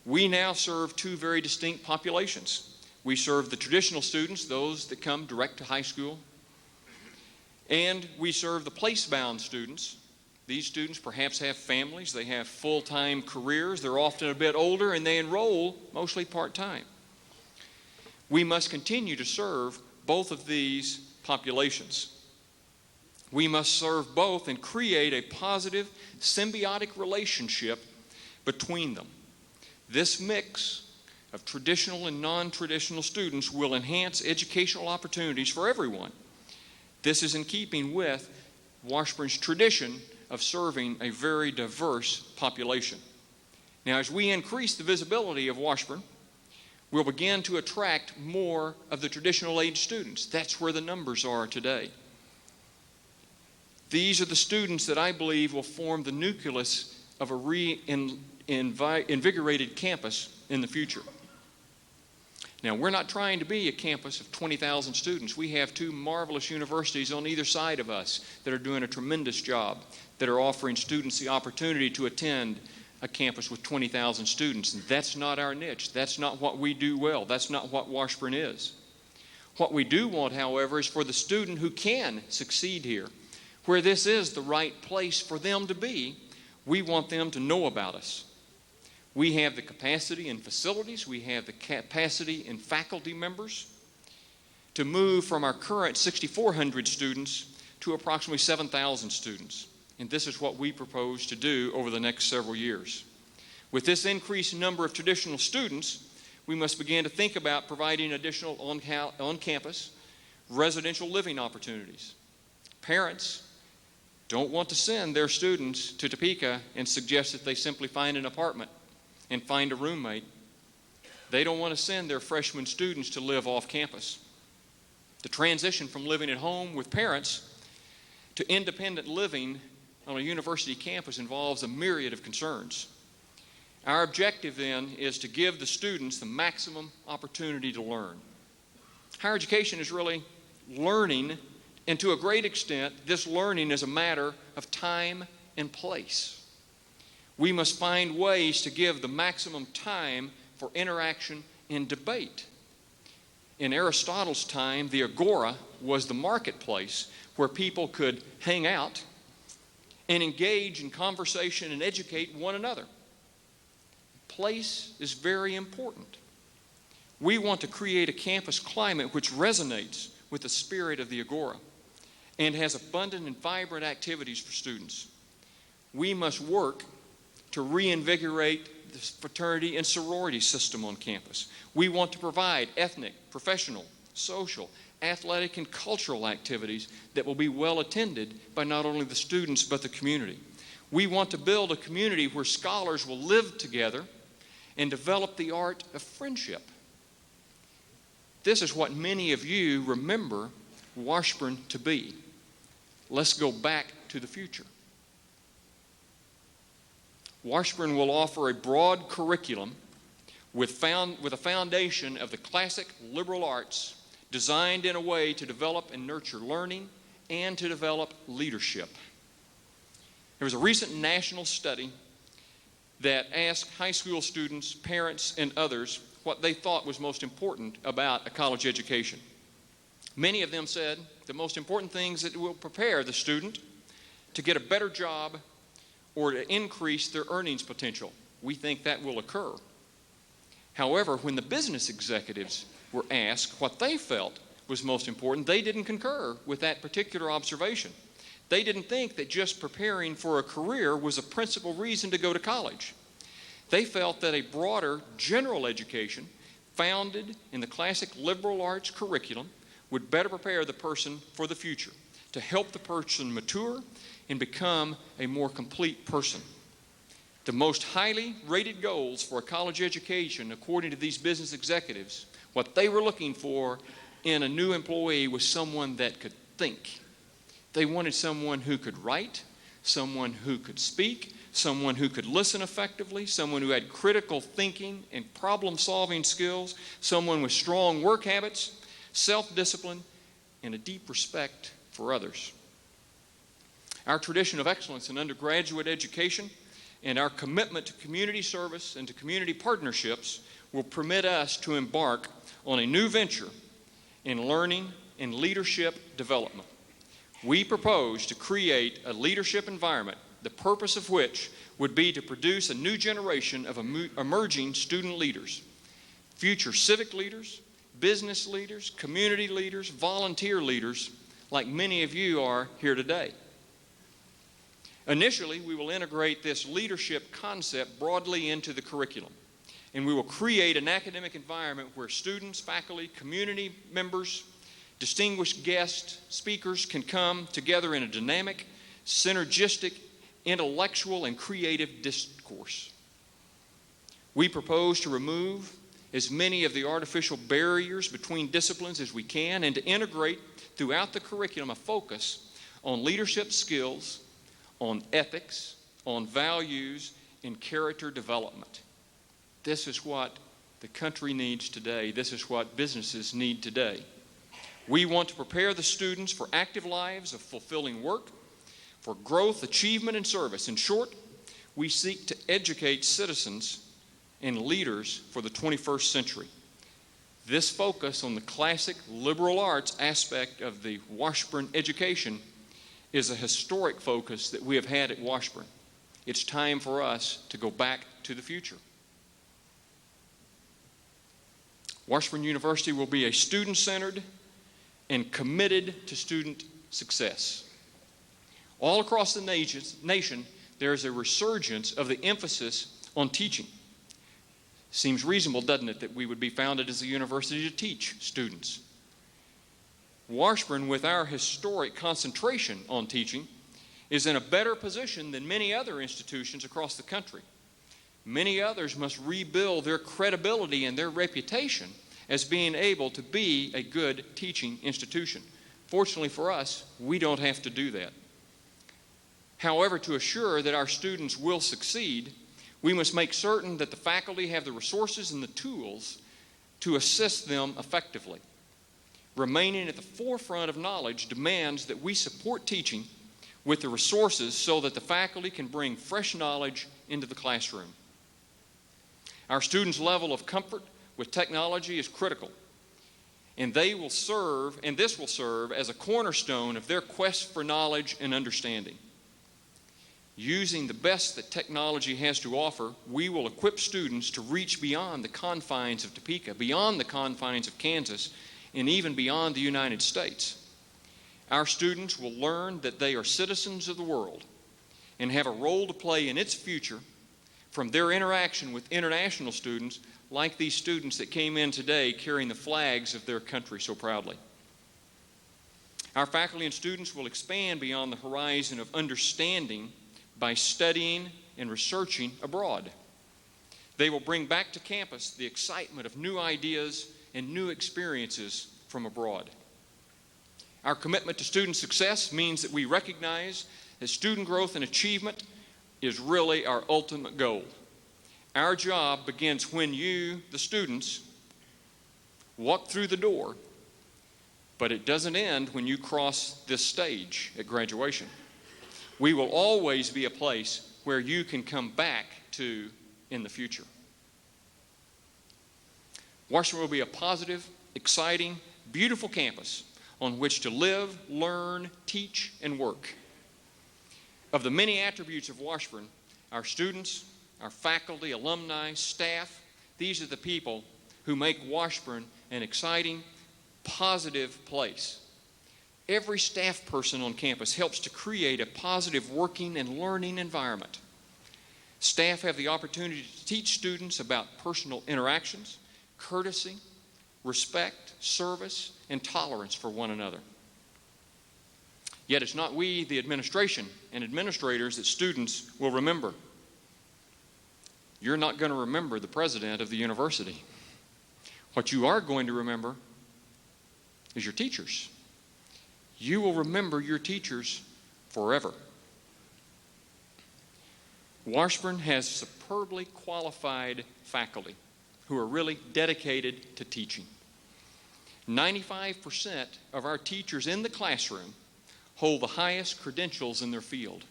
We now serve 2 very distinct populations. We serve the traditional students, those that come direct to high school, and we serve the place-bound students. These students perhaps have families, they have full-time careers, they're often a bit older, and they enroll mostly part-time. We must continue to serve both of these populations. We must serve both and create a positive, symbiotic relationship between them. This mix of traditional and non-traditional students will enhance educational opportunities for everyone. This is in keeping with Washburn's tradition of serving a very diverse population. Now, as we increase the visibility of Washburn, we'll begin to attract more of the traditional age students. That's where the numbers are today. These are the students that I believe will form the nucleus of a reinvigorated campus in the future. Now, we're not trying to be a campus of 20,000 students. We have two marvelous universities on either side of us that are doing a tremendous job, that are offering students the opportunity to attend a campus with 20,000 students. And that's not our niche. That's not what we do well. That's not what Washburn is. What we do want, however, is for the student who can succeed here, where this is the right place for them to be, we want them to know about us. We have the capacity in facilities, we have the capacity in faculty members to move from our current 6,400 students to approximately 7,000 students. And this is what we propose to do over the next several years. With this increased number of traditional students, we must begin to think about providing additional on-campus residential living opportunities. Parents don't want to send their students to Topeka and suggest that they simply find an apartment and find a roommate. They don't want to send their freshman students to live off campus. The transition from living at home with parents to independent living on a university campus involves a myriad of concerns. Our objective then is to give the students the maximum opportunity to learn. Higher education is really learning, and to a great extent, this learning is a matter of time and place. We must find ways to give the maximum time for interaction and debate. In Aristotle's time, the agora was the marketplace where people could hang out and engage in conversation and educate one another. Place is very important. We want to create a campus climate which resonates with the spirit of the agora and has abundant and vibrant activities for students. We must work to reinvigorate the fraternity and sorority system on campus. We want to provide ethnic, professional, social, athletic, and cultural activities that will be well attended by not only the students but the community. We want to build a community where scholars will live together and develop the art of friendship. This is what many of you remember Washburn to be. Let's go back to the future. Washburn will offer a broad curriculum with a foundation of the classic liberal arts designed in a way to develop and nurture learning and to develop leadership. There was a recent national study that asked high school students, parents, and others what they thought was most important about a college education. Many of them said the most important things that will prepare the student to get a better job or to increase their earnings potential. We think that will occur. However, when the business executives were asked what they felt was most important, they didn't concur with that particular observation. They didn't think that just preparing for a career was a principal reason to go to college. They felt that a broader general education founded in the classic liberal arts curriculum would better prepare the person for the future, to help the person mature and become a more complete person. The most highly rated goals for a college education, according to these business executives, what they were looking for in a new employee was someone that could think. They wanted someone who could write, someone who could speak, someone who could listen effectively, someone who had critical thinking and problem-solving skills, someone with strong work habits, self-discipline, and a deep respect for others. Our tradition of excellence in undergraduate education and our commitment to community service and to community partnerships will permit us to embark on a new venture in learning and leadership development. We propose to create a leadership environment, the purpose of which would be to produce a new generation of emerging student leaders, future civic leaders, business leaders, community leaders, volunteer leaders, like many of you are here today. Initially, we will integrate this leadership concept broadly into the curriculum, and we will create an academic environment where students, faculty, community members, distinguished guest speakers can come together in a dynamic, synergistic, intellectual, and creative discourse. We propose to remove as many of the artificial barriers between disciplines as we can and to integrate throughout the curriculum a focus on leadership skills, on ethics, on values, and character development. This is what the country needs today. This is what businesses need today. We want to prepare the students for active lives of fulfilling work, for growth, achievement, and service. In short, we seek to educate citizens and leaders for the 21st century. This focus on the classic liberal arts aspect of the Washburn education is a historic focus that we have had at Washburn. It's time for us to go back to the future. Washburn University will be a student-centered and committed to student success. All across the nation, there is a resurgence of the emphasis on teaching. Seems reasonable, doesn't it, that we would be founded as a university to teach students. Washburn, with our historic concentration on teaching, is in a better position than many other institutions across the country. Many others must rebuild their credibility and their reputation as being able to be a good teaching institution. Fortunately for us, we don't have to do that. However, to assure that our students will succeed, we must make certain that the faculty have the resources and the tools to assist them effectively. Remaining at the forefront of knowledge demands that we support teaching with the resources so that the faculty can bring fresh knowledge into the classroom. Our students' level of comfort with technology is critical, and this will serve as a cornerstone of their quest for knowledge and understanding. Using the best that technology has to offer, we will equip students to reach beyond the confines of Topeka, beyond the confines of Kansas, and even beyond the United States. Our students will learn that they are citizens of the world and have a role to play in its future from their interaction with international students like these students that came in today carrying the flags of their country so proudly. Our faculty and students will expand beyond the horizon of understanding by studying and researching abroad. They will bring back to campus the excitement of new ideas and new experiences from abroad. Our commitment to student success means that we recognize that student growth and achievement is really our ultimate goal. Our job begins when you, the students, walk through the door, but it doesn't end when you cross this stage at graduation. We will always be a place where you can come back to in the future. Washburn will be a positive, exciting, beautiful campus on which to live, learn, teach, and work. Of the many attributes of Washburn, our students, our faculty, alumni, staff, these are the people who make Washburn an exciting, positive place. Every staff person on campus helps to create a positive working and learning environment. Staff have the opportunity to teach students about personal interactions, courtesy, respect, service, and tolerance for one another. Yet it's not we, the administration and administrators, that students will remember. You're not going to remember the president of the university. What you are going to remember is your teachers. You will remember your teachers forever. Washburn has superbly qualified faculty who are really dedicated to teaching. 95% of our teachers in the classroom hold the highest credentials in their field.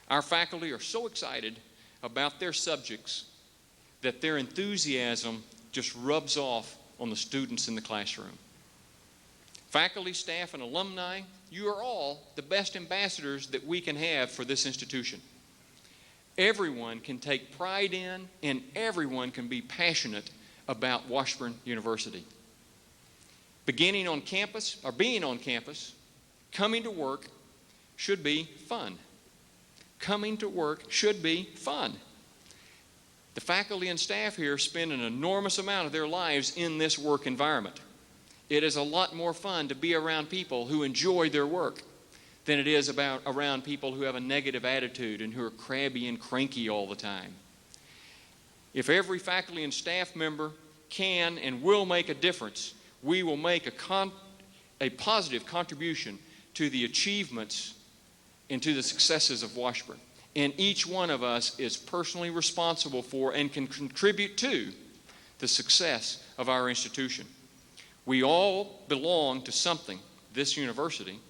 Our faculty are so excited about their subjects that their enthusiasm just rubs off on the students in the classroom. Faculty, staff, and alumni, you are all the best ambassadors that we can have for this institution. Everyone can take pride in and everyone can be passionate about Washburn University. Being on campus, coming to work should be fun. Coming to work should be fun. The faculty and staff here spend an enormous amount of their lives in this work environment. It is a lot more fun to be around people who enjoy their work than it is around people who have a negative attitude and who are crabby and cranky all the time. If every faculty and staff member can and will make a difference, we will make a positive contribution to the achievements and to the successes of Washburn. And each one of us is personally responsible for and can contribute to the success of our institution. We all belong to something, this university,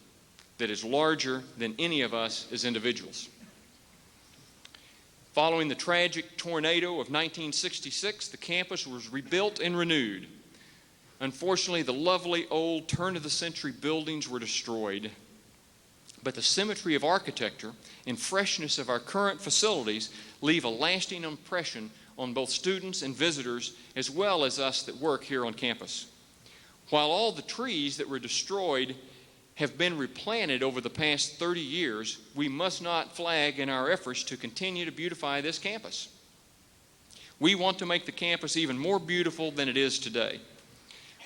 that is larger than any of us as individuals. Following the tragic tornado of 1966, the campus was rebuilt and renewed. Unfortunately, the lovely old turn-of-the-century buildings were destroyed, but the symmetry of architecture and freshness of our current facilities leave a lasting impression on both students and visitors, as well as us that work here on campus. While all the trees that were destroyed have been replanted over the past 30 years, we must not flag in our efforts to continue to beautify this campus. We want to make the campus even more beautiful than it is today.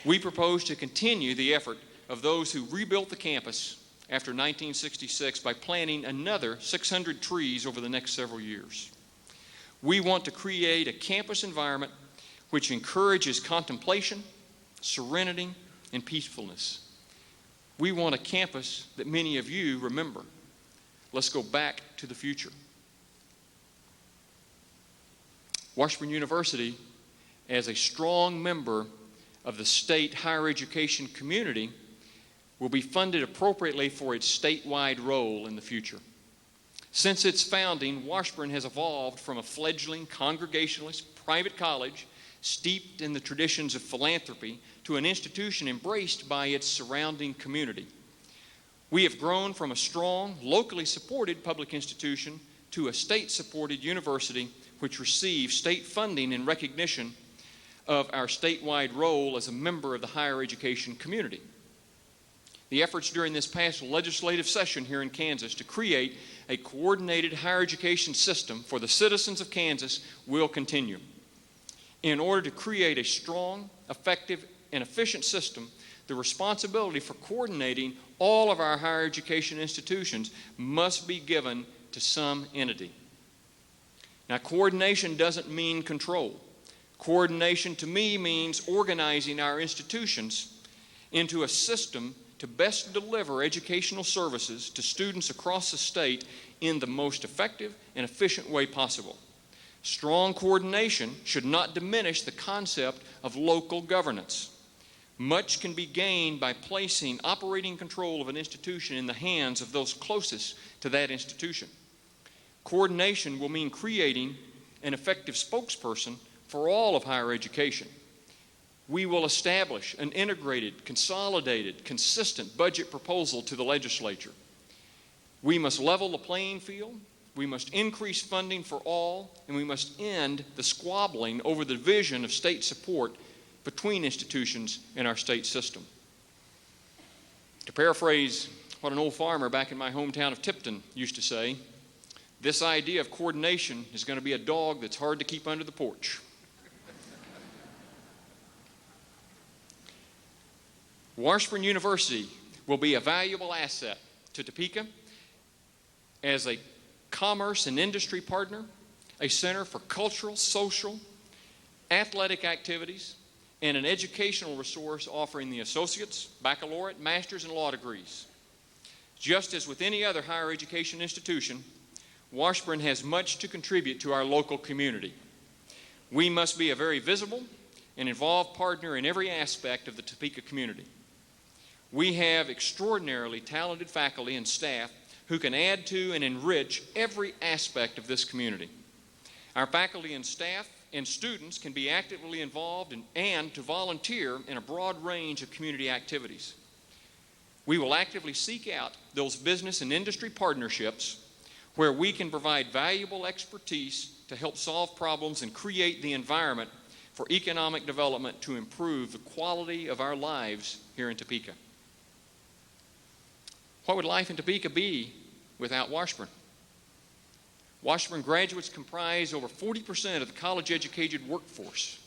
We propose to continue the effort of those who rebuilt the campus after 1966 by planting another 600 trees over the next several years. We want to create a campus environment which encourages contemplation, serenity, and peacefulness. We want a campus that many of you remember. Let's go back to the future. Washburn University, as a strong member of the state higher education community, will be funded appropriately for its statewide role in the future. Since its founding, Washburn has evolved from a fledgling Congregationalist private college steeped in the traditions of philanthropy to an institution embraced by its surrounding community. We have grown from a strong, locally supported public institution to a state-supported university which receives state funding in recognition of our statewide role as a member of the higher education community. The efforts during this past legislative session here in Kansas to create a coordinated higher education system for the citizens of Kansas will continue. In order to create a strong, effective, and efficient system, the responsibility for coordinating all of our higher education institutions must be given to some entity. Now, coordination doesn't mean control. Coordination to me means organizing our institutions into a system to best deliver educational services to students across the state in the most effective and efficient way possible. Strong coordination should not diminish the concept of local governance. Much can be gained by placing operating control of an institution in the hands of those closest to that institution. Coordination will mean creating an effective spokesperson for all of higher education. We will establish an integrated, consolidated, consistent budget proposal to the legislature. We must level the playing field, we must increase funding for all, and we must end the squabbling over the division of state support between institutions in our state system. To paraphrase what an old farmer back in my hometown of Tipton used to say, this idea of coordination is going to be a dog that's hard to keep under the porch. Washburn University will be a valuable asset to Topeka as a commerce and industry partner, a center for cultural, social, athletic activities, and an educational resource offering the associate's, baccalaureate, master's, and law degrees. Just as with any other higher education institution, Washburn has much to contribute to our local community. We must be a very visible and involved partner in every aspect of the Topeka community. We have extraordinarily talented faculty and staff who can add to and enrich every aspect of this community. Our faculty and staff and students can be actively involved and to volunteer in a broad range of community activities. We will actively seek out those business and industry partnerships where we can provide valuable expertise to help solve problems and create the environment for economic development to improve the quality of our lives here in Topeka. What would life in Topeka be without Washburn? Washburn graduates comprise over 40% of the college-educated workforce.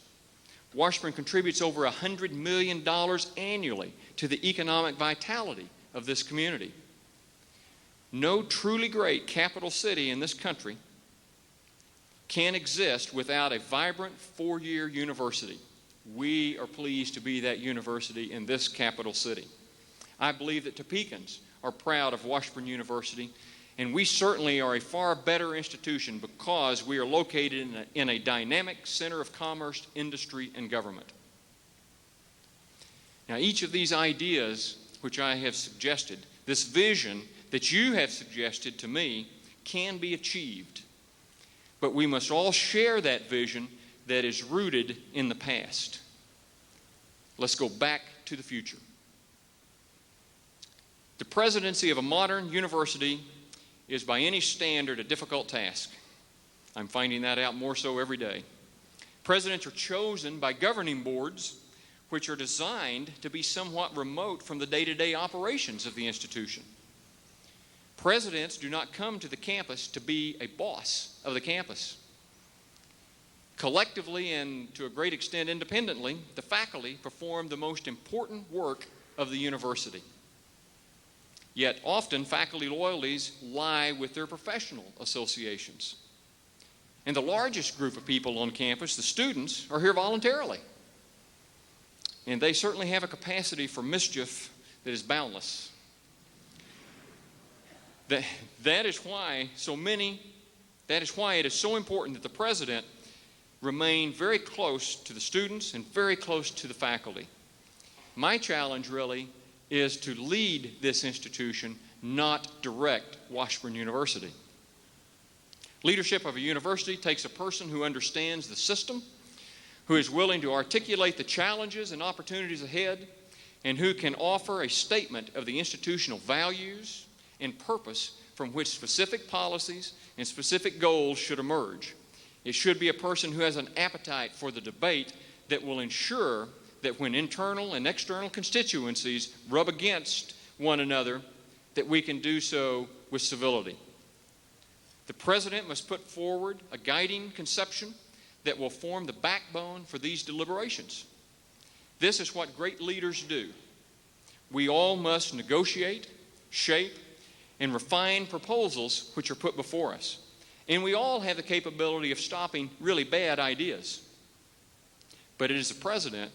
Washburn contributes over $100 million annually to the economic vitality of this community. No truly great capital city in this country can exist without a vibrant four-year university. We are pleased to be that university in this capital city. I believe that Topekans are proud of Washburn University, and we certainly are a far better institution because we are located in a dynamic center of commerce, industry, and government. Now, each of these ideas which I have suggested, this vision that you have suggested to me, can be achieved. But we must all share that vision that is rooted in the past. Let's go back to the future. The presidency of a modern university is by any standard a difficult task. I'm finding that out more so every day. Presidents are chosen by governing boards which are designed to be somewhat remote from the day-to-day operations of the institution. Presidents do not come to the campus to be a boss of the campus. Collectively and to a great extent independently, the faculty perform the most important work of the university. Yet often faculty loyalties lie with their professional associations. And the largest group of people on campus, the students, are here voluntarily. And they certainly have a capacity for mischief that is boundless. That is why it is so important that the president remain very close to the students and very close to the faculty. My challenge really is to lead this institution, not direct Washburn University. Leadership of a university takes a person who understands the system, who is willing to articulate the challenges and opportunities ahead, and who can offer a statement of the institutional values and purpose from which specific policies and specific goals should emerge. It should be a person who has an appetite for the debate that will ensure that when internal and external constituencies rub against one another, that we can do so with civility. The president must put forward a guiding conception that will form the backbone for these deliberations. This is what great leaders do. We all must negotiate, shape, and refine proposals which are put before us. And we all have the capability of stopping really bad ideas. But it is the president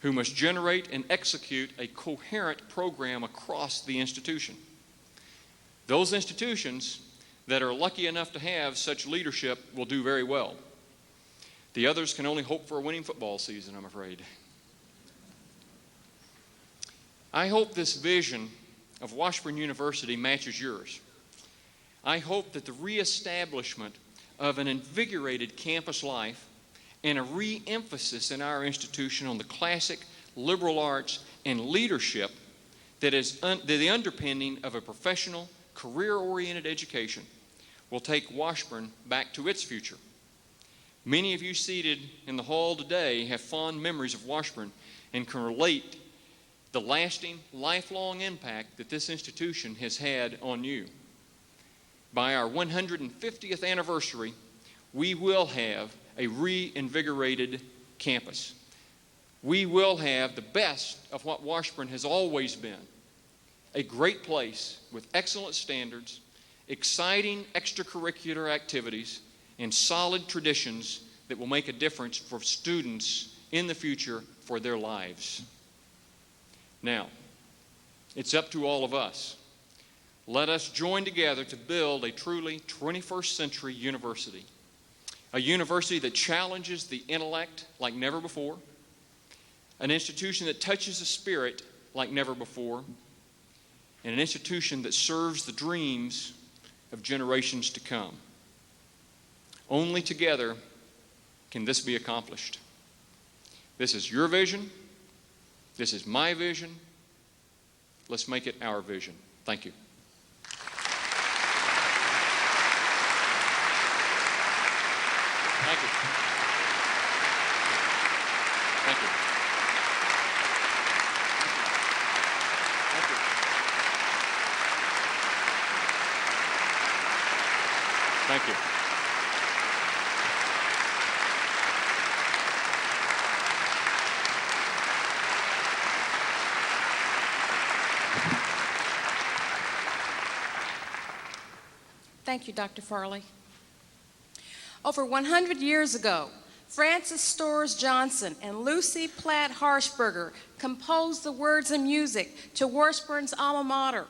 who must generate and execute a coherent program across the institution. Those institutions that are lucky enough to have such leadership will do very well. The others can only hope for a winning football season, I'm afraid. I hope this vision of Washburn University matches yours. I hope that the reestablishment of an invigorated campus life and a re-emphasis in our institution on the classic liberal arts and leadership that is the underpinning of a professional, career-oriented education will take Washburn back to its future. Many of you seated in the hall today have fond memories of Washburn and can relate the lasting, lifelong impact that this institution has had on you. By our 150th anniversary, we will have a reinvigorated campus. We will have the best of what Washburn has always been, a great place with excellent standards, exciting extracurricular activities, and solid traditions that will make a difference for students in the future for their lives. Now, it's up to all of us. Let us join together to build a truly 21st century university. A university that challenges the intellect like never before. An institution that touches the spirit like never before. And an institution that serves the dreams of generations to come. Only together can this be accomplished. This is your vision. This is my vision. Let's make it our vision. Thank you. Thank you. Thank you. Thank you. Thank you. Thank you, Dr. Farley. Over 100 years ago, Frances Storrs Johnson and Lucy Platt Harshberger composed the words and music to Washburn's alma mater.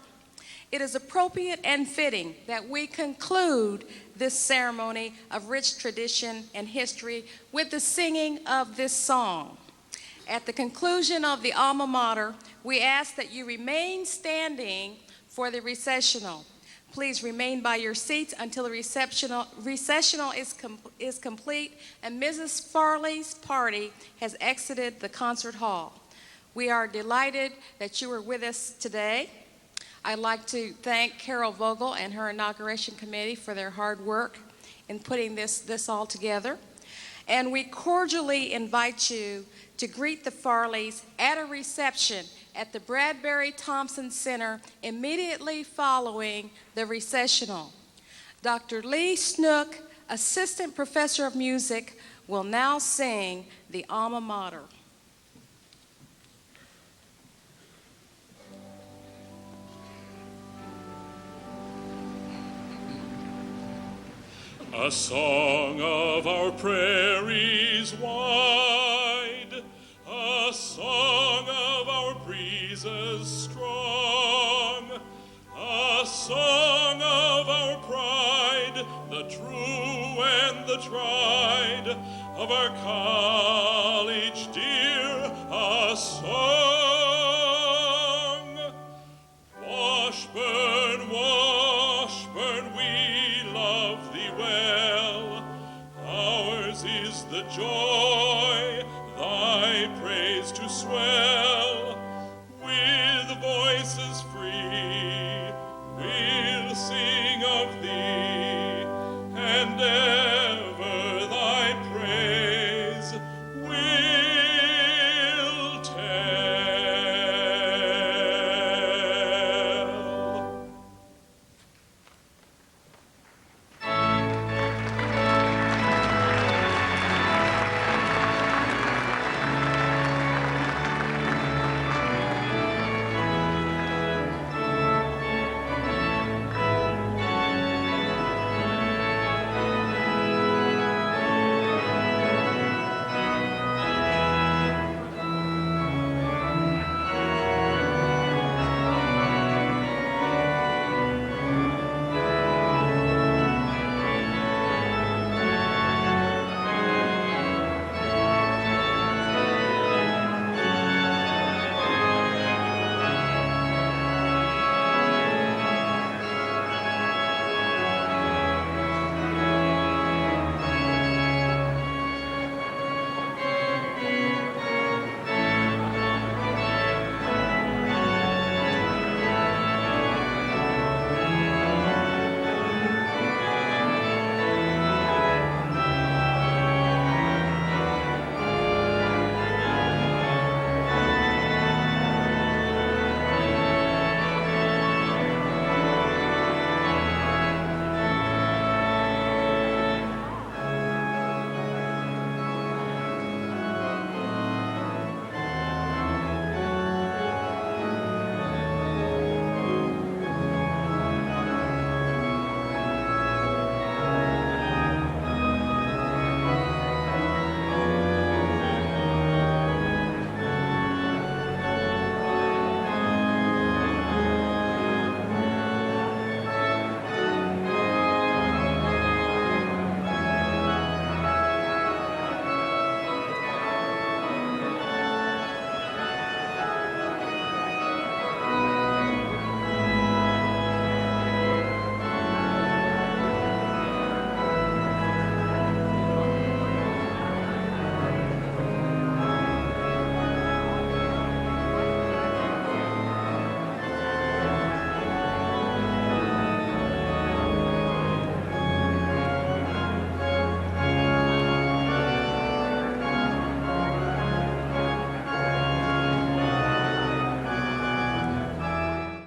It is appropriate and fitting that we conclude this ceremony of rich tradition and history with the singing of this song. At the conclusion of the alma mater, we ask that you remain standing for the recessional. Please remain by your seats until the recessional is complete and Mrs. Farley's party has exited the concert hall. We are delighted that you are with us today. I'd like to thank Carol Vogel and her inauguration committee for their hard work in putting this all together. And we cordially invite you to greet the Farleys at a reception at the Bradbury Thompson Center immediately following the recessional. Dr. Lee Snook, Assistant Professor of Music, will now sing the alma mater. A song of our prairies wide, a song of our breezes strong, a song of our pride, the true and the tried, of our college dear, a song. Washburn, Washburn, we love thee well. Ours is the joy